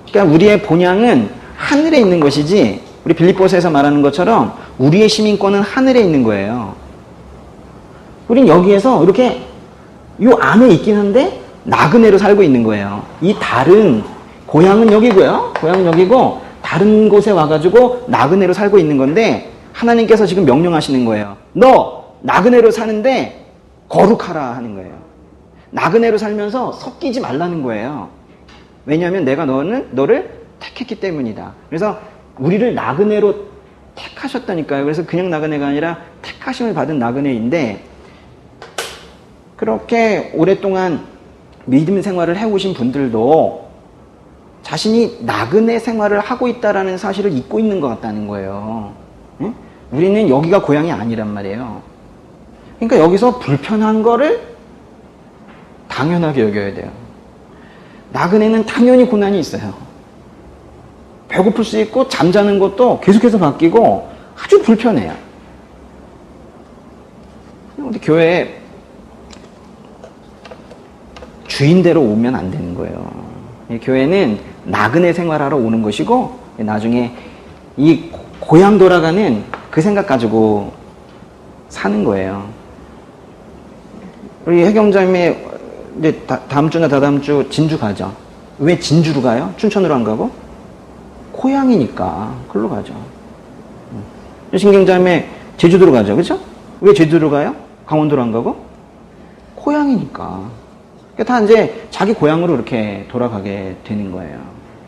A: 그러니까 우리의 본향은 하늘에 있는 것이지 우리 빌립보서에서 말하는 것처럼 우리의 시민권은 하늘에 있는 거예요. 우린 여기에서 이렇게 요 안에 있긴 한데 나그네로 살고 있는 거예요. 이 다른 고향은 여기고요. 고향은 여기고 다른 곳에 와가지고 나그네로 살고 있는 건데 하나님께서 지금 명령하시는 거예요. 너 나그네로 사는데 거룩하라 하는 거예요. 나그네로 살면서 섞이지 말라는 거예요. 왜냐하면 내가 너를 택했기 때문이다. 그래서 우리를 나그네로 택하셨다니까요. 그래서 그냥 나그네가 아니라 택하심을 받은 나그네인데 그렇게 오랫동안 믿음 생활을 해오신 분들도 자신이 나그네 생활을 하고 있다라는 사실을 잊고 있는 것 같다는 거예요. 응? 우리는 여기가 고향이 아니란 말이에요. 그러니까 여기서 불편한 거를 당연하게 여겨야 돼요. 나그네는 당연히 고난이 있어요. 배고플 수 있고 잠자는 것도 계속해서 바뀌고 아주 불편해요. 근데 교회에 주인대로 오면 안 되는 거예요. 교회는 나그네 생활하러 오는 것이고 나중에 이 고향 돌아가는 그 생각 가지고 사는 거예요. 우리 혜경자매 이제 다음 주나 다다음 주 진주 가죠. 왜 진주로 가요? 춘천으로 안 가고? 고향이니까 그걸로 가죠. 신경자매 제주도로 가죠. 그렇죠? 왜 제주도로 가요? 강원도로 안 가고? 고향이니까. 다 이제 자기 고향으로 이렇게 돌아가게 되는 거예요.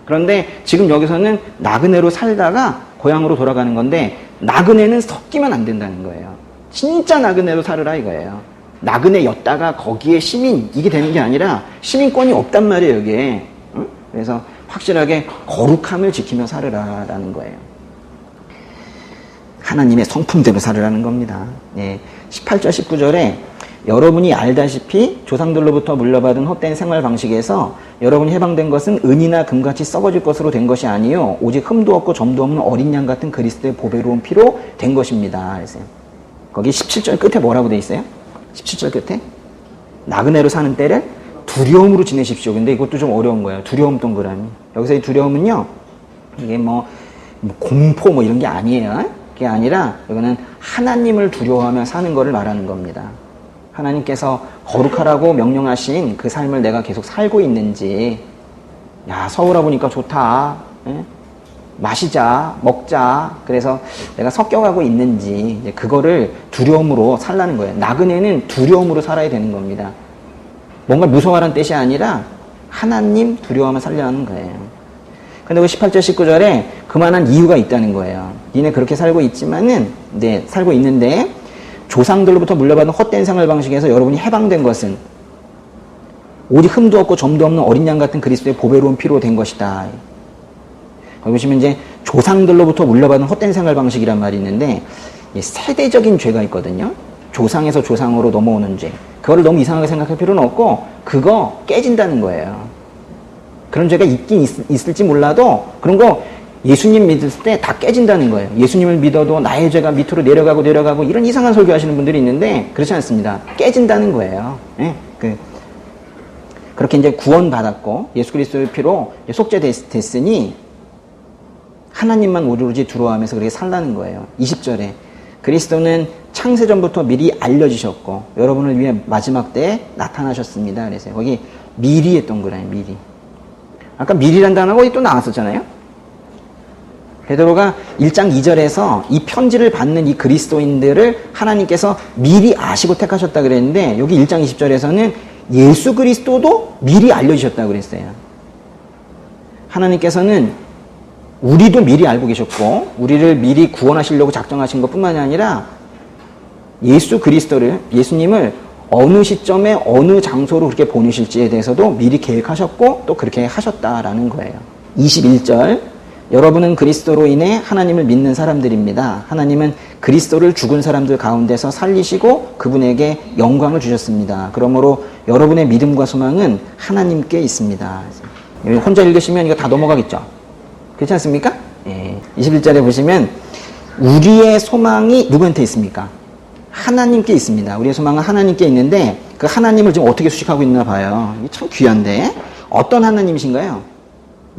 A: 그런데 지금 여기서는 나그네로 살다가 고향으로 돌아가는 건데 나그네는 섞이면 안 된다는 거예요. 진짜 나그네로 살으라 이거예요. 나그네였다가 거기에 시민 이게 되는 게 아니라 시민권이 없단 말이에요 여기에. 응? 그래서 확실하게 거룩함을 지키며 살으라라는 거예요. 하나님의 성품대로 살으라는 겁니다. 예. 18절 19절에 여러분이 알다시피 조상들로부터 물려받은 헛된 생활 방식에서 여러분이 해방된 것은 은이나 금같이 썩어질 것으로 된 것이 아니요 오직 흠도 없고 점도 없는 어린 양 같은 그리스도의 보배로운 피로 된 것입니다. 그랬어요. 거기 17절 끝에 뭐라고 돼 있어요? 17절 끝에 나그네로 사는 때를 두려움으로 지내십시오. 근데 이것도 좀 어려운 거예요. 두려움 동그라미. 여기서 이 두려움은요 이게 뭐 공포 뭐 이런 게 아니에요. 그게 아니라 이거는 하나님을 두려워하며 사는 거를 말하는 겁니다. 하나님께서 거룩하라고 명령하신 그 삶을 내가 계속 살고 있는지, 야 서울 와보니까 좋다, 예? 마시자 먹자 그래서 내가 섞여가고 있는지 이제 그거를 두려움으로 살라는 거예요. 나그네는 두려움으로 살아야 되는 겁니다. 뭔가 무서워하라는 뜻이 아니라 하나님 두려워하며 살려는 거예요. 근데 그 18절 19절에 그만한 이유가 있다는 거예요. 니네 그렇게 살고 있지만은 네 살고 있는데 조상들로부터 물려받은 헛된 생활 방식에서 여러분이 해방된 것은 오직 흠도 없고 점도 없는 어린 양 같은 그리스도의 보배로운 피로 된 것이다. 거기 보시면 이제 조상들로부터 물려받은 헛된 생활 방식이란 말이 있는데 세대적인 죄가 있거든요. 조상에서 조상으로 넘어오는 죄. 그거를 너무 이상하게 생각할 필요는 없고 그거 깨진다는 거예요. 그런 죄가 있긴 있을지 몰라도 그런 거 예수님 믿을 때 다 깨진다는 거예요. 예수님을 믿어도 나의 죄가 밑으로 내려가고 이런 이상한 설교하시는 분들이 있는데 그렇지 않습니다. 깨진다는 거예요. 예? 그렇게 이제 구원받았고 예수 그리스도의 피로 속죄됐으니 하나님만 오로지 두려워하면서 그렇게 살라는 거예요. 20절에 그리스도는 창세전부터 미리 알려지셨고 여러분을 위해 마지막 때에 나타나셨습니다. 그래서 거기 미리 했던 거라요. 미리. 아까 미리란 단어가 또 나왔었잖아요. 베드로가 1장 2절에서 이 편지를 받는 이 그리스도인들을 하나님께서 미리 아시고 택하셨다 그랬는데 여기 1장 20절에서는 예수 그리스도도 미리 알려주셨다고 그랬어요. 하나님께서는 우리도 미리 알고 계셨고 우리를 미리 구원하시려고 작정하신 것뿐만이 아니라 예수 그리스도를, 예수님을 어느 시점에 어느 장소로 그렇게 보내실지에 대해서도 미리 계획하셨고 또 그렇게 하셨다라는 거예요. 21절, 여러분은 그리스도로 인해 하나님을 믿는 사람들입니다. 하나님은 그리스도를 죽은 사람들 가운데서 살리시고 그분에게 영광을 주셨습니다. 그러므로 여러분의 믿음과 소망은 하나님께 있습니다. 혼자 읽으시면 이거 다 넘어가겠죠? 그렇지 않습니까? 예. 21절에 보시면 우리의 소망이 누구한테 있습니까? 하나님께 있습니다. 우리의 소망은 하나님께 있는데 그 하나님을 지금 어떻게 수식하고 있나 봐요. 이게 참 귀한데 어떤 하나님이신가요?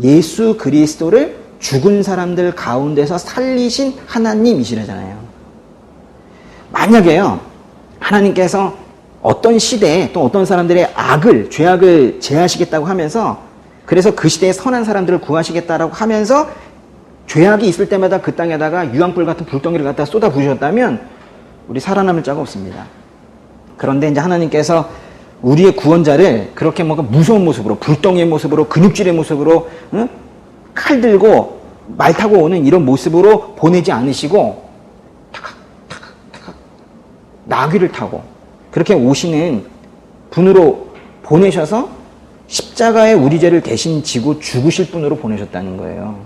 A: 예수 그리스도를 죽은 사람들 가운데서 살리신 하나님이시라잖아요. 만약에요, 하나님께서 어떤 시대에 또 어떤 사람들의 악을, 죄악을 제하시겠다고 하면서 그래서 그 시대에 선한 사람들을 구하시겠다라고 하면서 죄악이 있을 때마다 그 땅에다가 유황불 같은 불덩이를 갖다 쏟아 부으셨다면 우리 살아남을 자가 없습니다. 그런데 이제 하나님께서 우리의 구원자를 그렇게 뭔가 무서운 모습으로, 불덩이의 모습으로, 근육질의 모습으로, 응? 칼 들고 말 타고 오는 이런 모습으로 보내지 않으시고 타각 나귀를 타고 그렇게 오시는 분으로 보내셔서 십자가에 우리 죄를 대신 지고 죽으실 분으로 보내셨다는 거예요.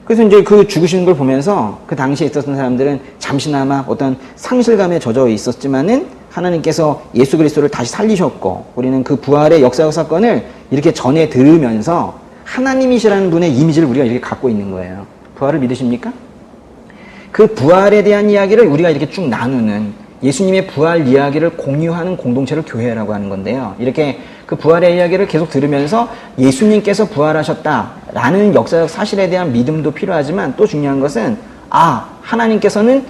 A: 그래서 이제 그 죽으시는 걸 보면서 그 당시에 있었던 사람들은 잠시나마 어떤 상실감에 젖어 있었지만은 하나님께서 예수 그리스도를 다시 살리셨고 우리는 그 부활의 역사적 사건을 이렇게 전해 들으면서 하나님이시라는 분의 이미지를 우리가 이렇게 갖고 있는 거예요. 부활을 믿으십니까? 그 부활에 대한 이야기를 우리가 이렇게 쭉 나누는 예수님의 부활 이야기를 공유하는 공동체를 교회라고 하는 건데요. 이렇게 그 부활의 이야기를 계속 들으면서 예수님께서 부활하셨다라는 역사적 사실에 대한 믿음도 필요하지만 또 중요한 것은 하나님께서는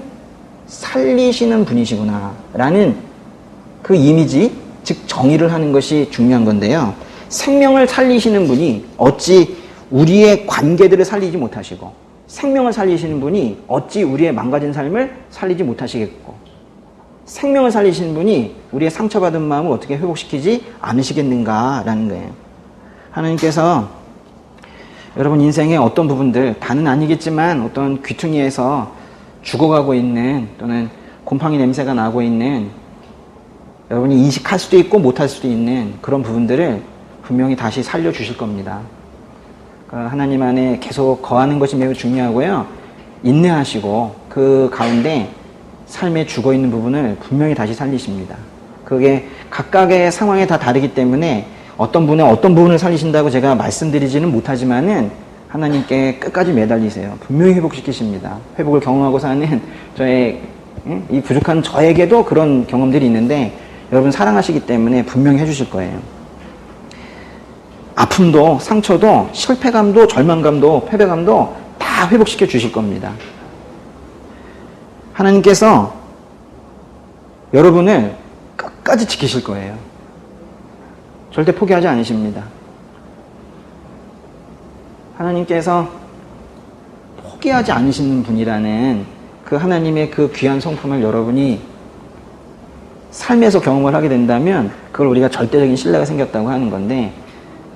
A: 살리시는 분이시구나 라는 그 이미지, 즉 정의를 하는 것이 중요한 건데요. 생명을 살리시는 분이 어찌 우리의 관계들을 살리지 못하시고 생명을 살리시는 분이 어찌 우리의 망가진 삶을 살리지 못하시겠고 생명을 살리시는 분이 우리의 상처받은 마음을 어떻게 회복시키지 않으시겠는가라는 거예요. 하나님께서 여러분 인생의 어떤 부분들, 다는 아니겠지만 어떤 귀퉁이에서 죽어가고 있는 또는 곰팡이 냄새가 나고 있는 여러분이 인식할 수도 있고 못할 수도 있는 그런 부분들을 분명히 다시 살려주실 겁니다. 그러니까 하나님 안에 계속 거하는 것이 매우 중요하고요. 인내하시고 그 가운데 삶에 죽어있는 부분을 분명히 다시 살리십니다. 그게 각각의 상황에 다 다르기 때문에 어떤 분은 어떤 부분을 살리신다고 제가 말씀드리지는 못하지만은 하나님께 끝까지 매달리세요. 분명히 회복시키십니다. 회복을 경험하고 사는 저의 이 부족한 저에게도 그런 경험들이 있는데 여러분 사랑하시기 때문에 분명히 해주실 거예요. 아픔도 상처도 실패감도 절망감도 패배감도 다 회복시켜 주실 겁니다. 하나님께서 여러분을 끝까지 지키실 거예요. 절대 포기하지 않으십니다. 하나님께서 포기하지 않으시는 분이라는 그 하나님의 그 귀한 성품을 여러분이 삶에서 경험을 하게 된다면 그걸 우리가 절대적인 신뢰가 생겼다고 하는 건데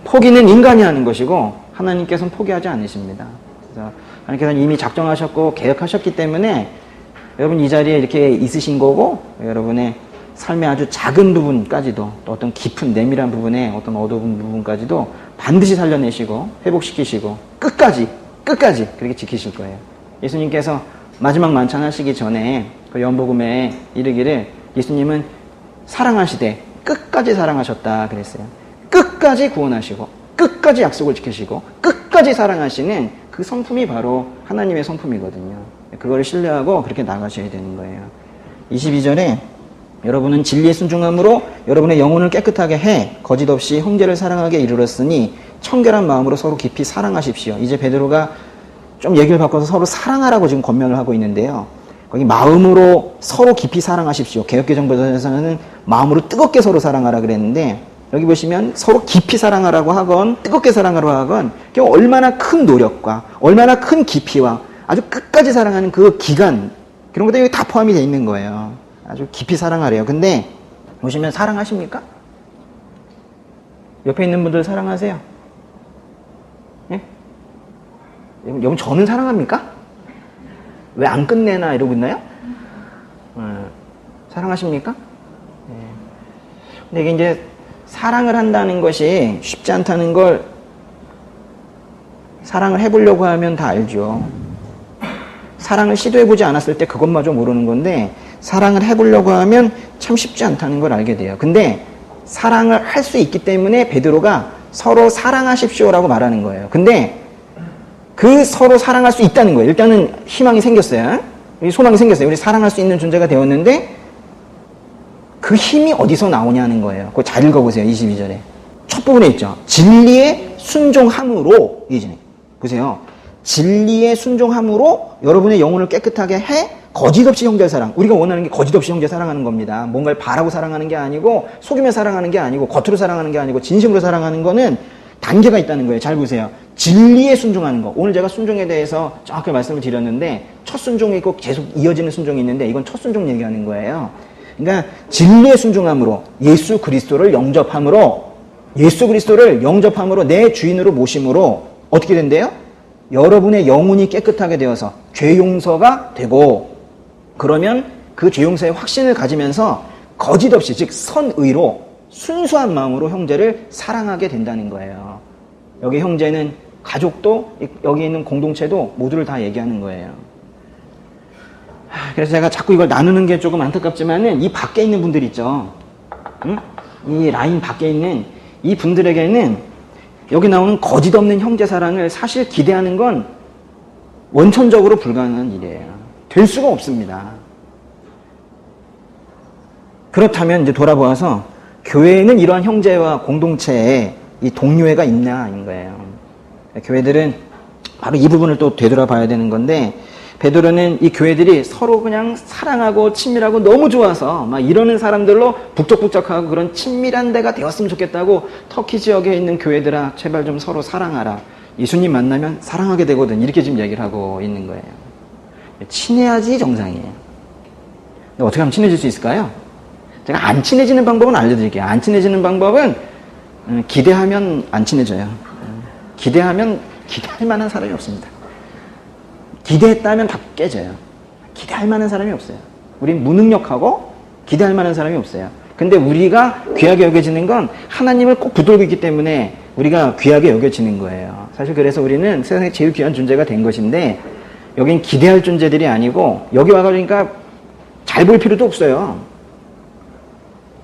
A: 포기는 인간이 하는 것이고 하나님께서는 포기하지 않으십니다. 그래서 하나님께서는 이미 작정하셨고 계획하셨기 때문에 여러분 이 자리에 이렇게 있으신 거고 여러분의 삶의 아주 작은 부분까지도 또 어떤 깊은 내밀한 부분에 어떤 어두운 부분까지도 반드시 살려내시고 회복시키시고 끝까지 그렇게 지키실 거예요. 예수님께서 마지막 만찬하시기 전에 그 요한복음에 이르기를 예수님은 사랑하시되 끝까지 사랑하셨다 그랬어요. 끝까지 구원하시고 끝까지 약속을 지키시고 끝까지 사랑하시는 그 성품이 바로 하나님의 성품이거든요. 그걸 신뢰하고 그렇게 나가셔야 되는 거예요. 22절에 여러분은 진리에 순종함으로 여러분의 영혼을 깨끗하게 해 거짓 없이 형제를 사랑하게 이르렀으니 청결한 마음으로 서로 깊이 사랑하십시오. 이제 베드로가 좀 얘기를 바꿔서 서로 사랑하라고 지금 권면을 하고 있는데요. 거기 마음으로 서로 깊이 사랑하십시오. 개역개정 버전에서는 마음으로 뜨겁게 서로 사랑하라 그랬는데 여기 보시면 서로 깊이 사랑하라고 하건 뜨겁게 사랑하라고 하건 얼마나 큰 노력과 얼마나 큰 깊이와 아주 끝까지 사랑하는 그 기간 그런 것들이 다 포함이 되어 있는 거예요. 아주 깊이 사랑하래요. 근데 보시면 사랑하십니까? 옆에 있는 분들 사랑하세요? 예? 여러분 저는 사랑합니까? 왜 안 끝내나 이러고 있나요? 사랑하십니까? 네. 근데 이게 이제 사랑을 한다는 것이 쉽지 않다는 걸 사랑을 해보려고 하면 다 알죠. 사랑을 시도해보지 않았을 때 그것마저 모르는 건데 사랑을 해보려고 하면 참 쉽지 않다는 걸 알게 돼요. 근데 사랑을 할 수 있기 때문에 베드로가 서로 사랑하십시오라고 말하는 거예요. 근데 그 서로 사랑할 수 있다는 거예요. 일단은 희망이 생겼어요. 소망이 생겼어요. 우리 사랑할 수 있는 존재가 되었는데 그 힘이 어디서 나오냐는 거예요. 그거 잘 읽어보세요. 22절에. 첫 부분에 있죠. 진리에 순종함으로. 이제 보세요. 진리에 순종함으로 여러분의 영혼을 깨끗하게 해 거짓없이 형제를 사랑. 우리가 원하는 게 거짓없이 형제 사랑하는 겁니다. 뭔가를 바라고 사랑하는 게 아니고 속이며 사랑하는 게 아니고 겉으로 사랑하는 게 아니고 진심으로 사랑하는 거는 단계가 있다는 거예요. 잘 보세요. 진리에 순종하는 거. 오늘 제가 순종에 대해서 정확히 말씀을 드렸는데 첫 순종이 있고 계속 이어지는 순종이 있는데 이건 첫 순종 얘기하는 거예요. 그러니까 진리에 순종함으로 예수 그리스도를 영접함으로 내 주인으로 모심으로 어떻게 된대요? 여러분의 영혼이 깨끗하게 되어서 죄 용서가 되고 그러면 그 죄 용서의 확신을 가지면서 거짓없이 즉 선의로 순수한 마음으로 형제를 사랑하게 된다는 거예요. 여기 형제는 가족도 여기 있는 공동체도 모두를 다 얘기하는 거예요. 그래서 제가 자꾸 이걸 나누는 게 조금 안타깝지만은 이 밖에 있는 분들 있죠. 응? 이 라인 밖에 있는 이 분들에게는 여기 나오는 거짓 없는 형제 사랑을 사실 기대하는 건 원천적으로 불가능한 일이에요. 될 수가 없습니다. 그렇다면 이제 돌아보아서 교회에는 이러한 형제와 공동체에 이 동료애가 있나인 거예요. 교회들은 바로 이 부분을 또 되돌아봐야 되는 건데 베드로는 이 교회들이 서로 그냥 사랑하고 친밀하고 너무 좋아서 막 이러는 사람들로 북적북적하고 그런 친밀한 데가 되었으면 좋겠다고 터키 지역에 있는 교회들아 제발 좀 서로 사랑하라. 예수님 만나면 사랑하게 되거든. 이렇게 지금 얘기를 하고 있는 거예요. 친해야지 정상이에요. 근데 어떻게 하면 친해질 수 있을까요? 제가 안 친해지는 방법은 알려드릴게요. 안 친해지는 방법은 기대하면 안 친해져요. 기대하면 기대할 만한 사람이 없습니다. 기대했다면 다 깨져요. 기대할 만한 사람이 없어요. 우린 무능력하고 기대할 만한 사람이 없어요. 근데 우리가 귀하게 여겨지는 건 하나님을 꼭 붙들고 있기 때문에 우리가 귀하게 여겨지는 거예요. 사실 그래서 우리는 세상에 제일 귀한 존재가 된 것인데 여긴 기대할 존재들이 아니고 여기 와가지고 잘 볼 필요도 없어요.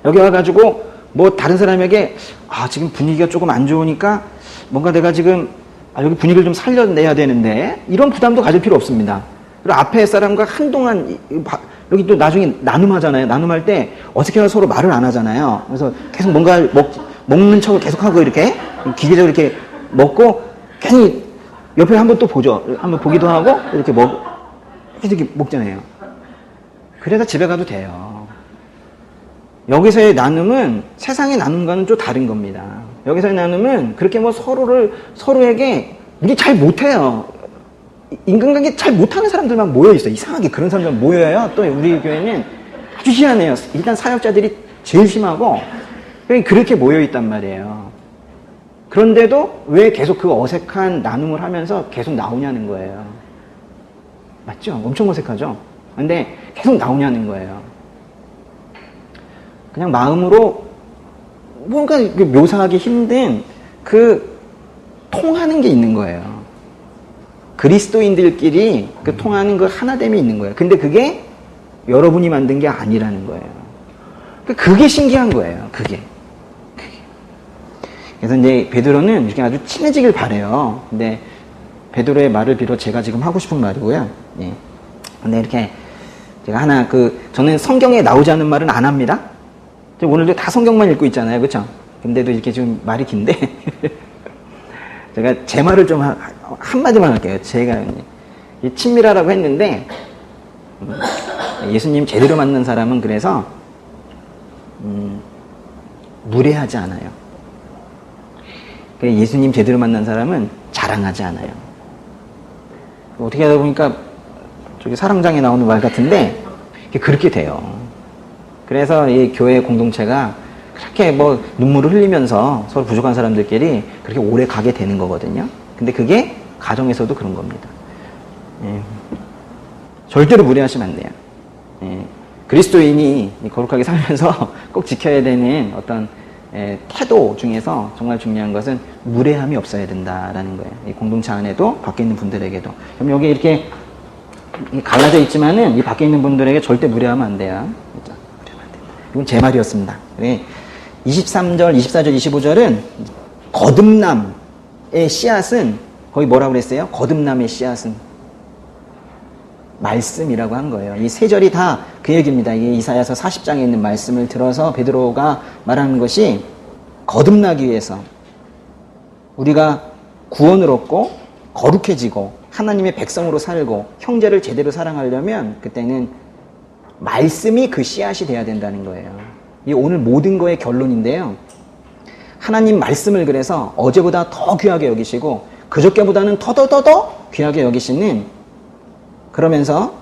A: 여기 와가지고 뭐 다른 사람에게 지금 분위기가 조금 안 좋으니까 뭔가 내가 지금 여기 분위기를 좀 살려내야 되는데 이런 부담도 가질 필요 없습니다. 그리고 앞에 사람과 한동안 여기 또 나중에 나눔하잖아요. 나눔할 때 어색해서 서로 말을 안 하잖아요. 그래서 계속 뭔가 먹는 척을 계속하고 이렇게 기계적으로 이렇게 먹고 괜히 옆에 한번 또 보죠. 한번 보기도 하고 이렇게 이렇게 먹잖아요. 그래서 집에 가도 돼요. 여기서의 나눔은 세상의 나눔과는 좀 다른 겁니다. 여기서의 나눔은 그렇게 서로에게 우리 잘 못해요. 인간관계 잘 못하는 사람들만 모여있어요. 이상하게 그런 사람들만 모여요. 또 우리 교회는 아주 희한해요. 일단 사역자들이 제일 심하고 그렇게 모여있단 말이에요. 그런데도 왜 계속 그 어색한 나눔을 하면서 계속 나오냐는 거예요. 맞죠? 엄청 어색하죠? 근데 계속 나오냐는 거예요. 그냥 마음으로 뭔가 묘사하기 힘든 통하는 게 있는 거예요. 그리스도인들끼리 통하는 그 하나됨이 있는 거예요. 근데 그게 여러분이 만든 게 아니라는 거예요. 그게 신기한 거예요. 그게. 그래서 이제 베드로는 이렇게 아주 친해지길 바래요. 근데 베드로의 말을 비롯 제가 지금 하고 싶은 말이고요. 예. 근데 이렇게 제가 저는 성경에 나오지 않은 말은 안 합니다. 오늘도 다 성경만 읽고 있잖아요. 그렇죠? 근데도 이렇게 좀 말이 긴데 제가 제 말을 좀 한마디만 할게요. 제가 친밀하라고 했는데 예수님 제대로 만난 사람은 그래서 무례하지 않아요. 예수님 제대로 만난 사람은 자랑하지 않아요. 어떻게 하다 보니까 저기 사랑장에 나오는 말 같은데 그렇게 돼요. 그래서 이 교회 공동체가 그렇게 눈물을 흘리면서 서로 부족한 사람들끼리 그렇게 오래 가게 되는 거거든요. 근데 그게 가정에서도 그런 겁니다. 예. 절대로 무례하시면 안 돼요. 예. 그리스도인이 거룩하게 살면서 꼭 지켜야 되는 어떤 태도 중에서 정말 중요한 것은 무례함이 없어야 된다라는 거예요. 이 공동체 안에도 밖에 있는 분들에게도. 그럼 여기 이렇게 갈라져 있지만은 이 밖에 있는 분들에게 절대 무례하면 안 돼요. 그렇죠? 무례하면 안 된다. 이건 제 말이었습니다. 23절, 24절, 25절은 거듭남의 씨앗은 거의 뭐라고 그랬어요? 거듭남의 씨앗은 말씀이라고 한 거예요. 이 세 절이 다 그 얘기입니다. 이게 이사야서 40장에 있는 말씀을 들어서 베드로가 말하는 것이 거듭나기 위해서 우리가 구원을 얻고 거룩해지고 하나님의 백성으로 살고 형제를 제대로 사랑하려면 그때는 말씀이 그 씨앗이 돼야 된다는 거예요. 이 오늘 모든 거의 결론인데요. 하나님 말씀을 그래서 어제보다 더 귀하게 여기시고 그저께보다는 더더더더 귀하게 여기시는, 그러면서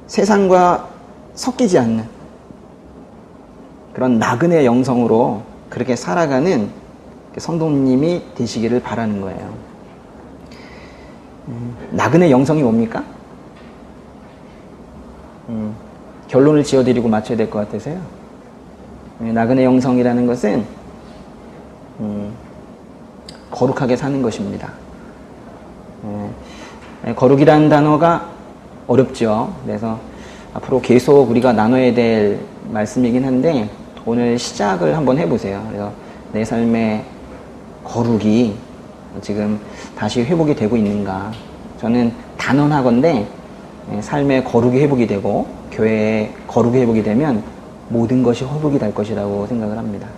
A: 세상과 섞이지 않는 그런 나그네 영성으로 그렇게 살아가는 성도님이 되시기를 바라는 거예요. 나그네 영성이 뭡니까? 결론을 지어드리고 맞춰야 될 것 같으세요? 나그네 영성이라는 것은 거룩하게 사는 것입니다. 거룩이라는 단어가 어렵죠. 그래서 앞으로 계속 우리가 나눠야 될 말씀이긴 한데 오늘 시작을 한번 해보세요. 그래서 내 삶의 거룩이 지금 다시 회복이 되고 있는가. 저는 단언하건대 삶의 거룩이 회복이 되고 교회의 거룩이 회복이 되면 모든 것이 회복이 될 것이라고 생각을 합니다.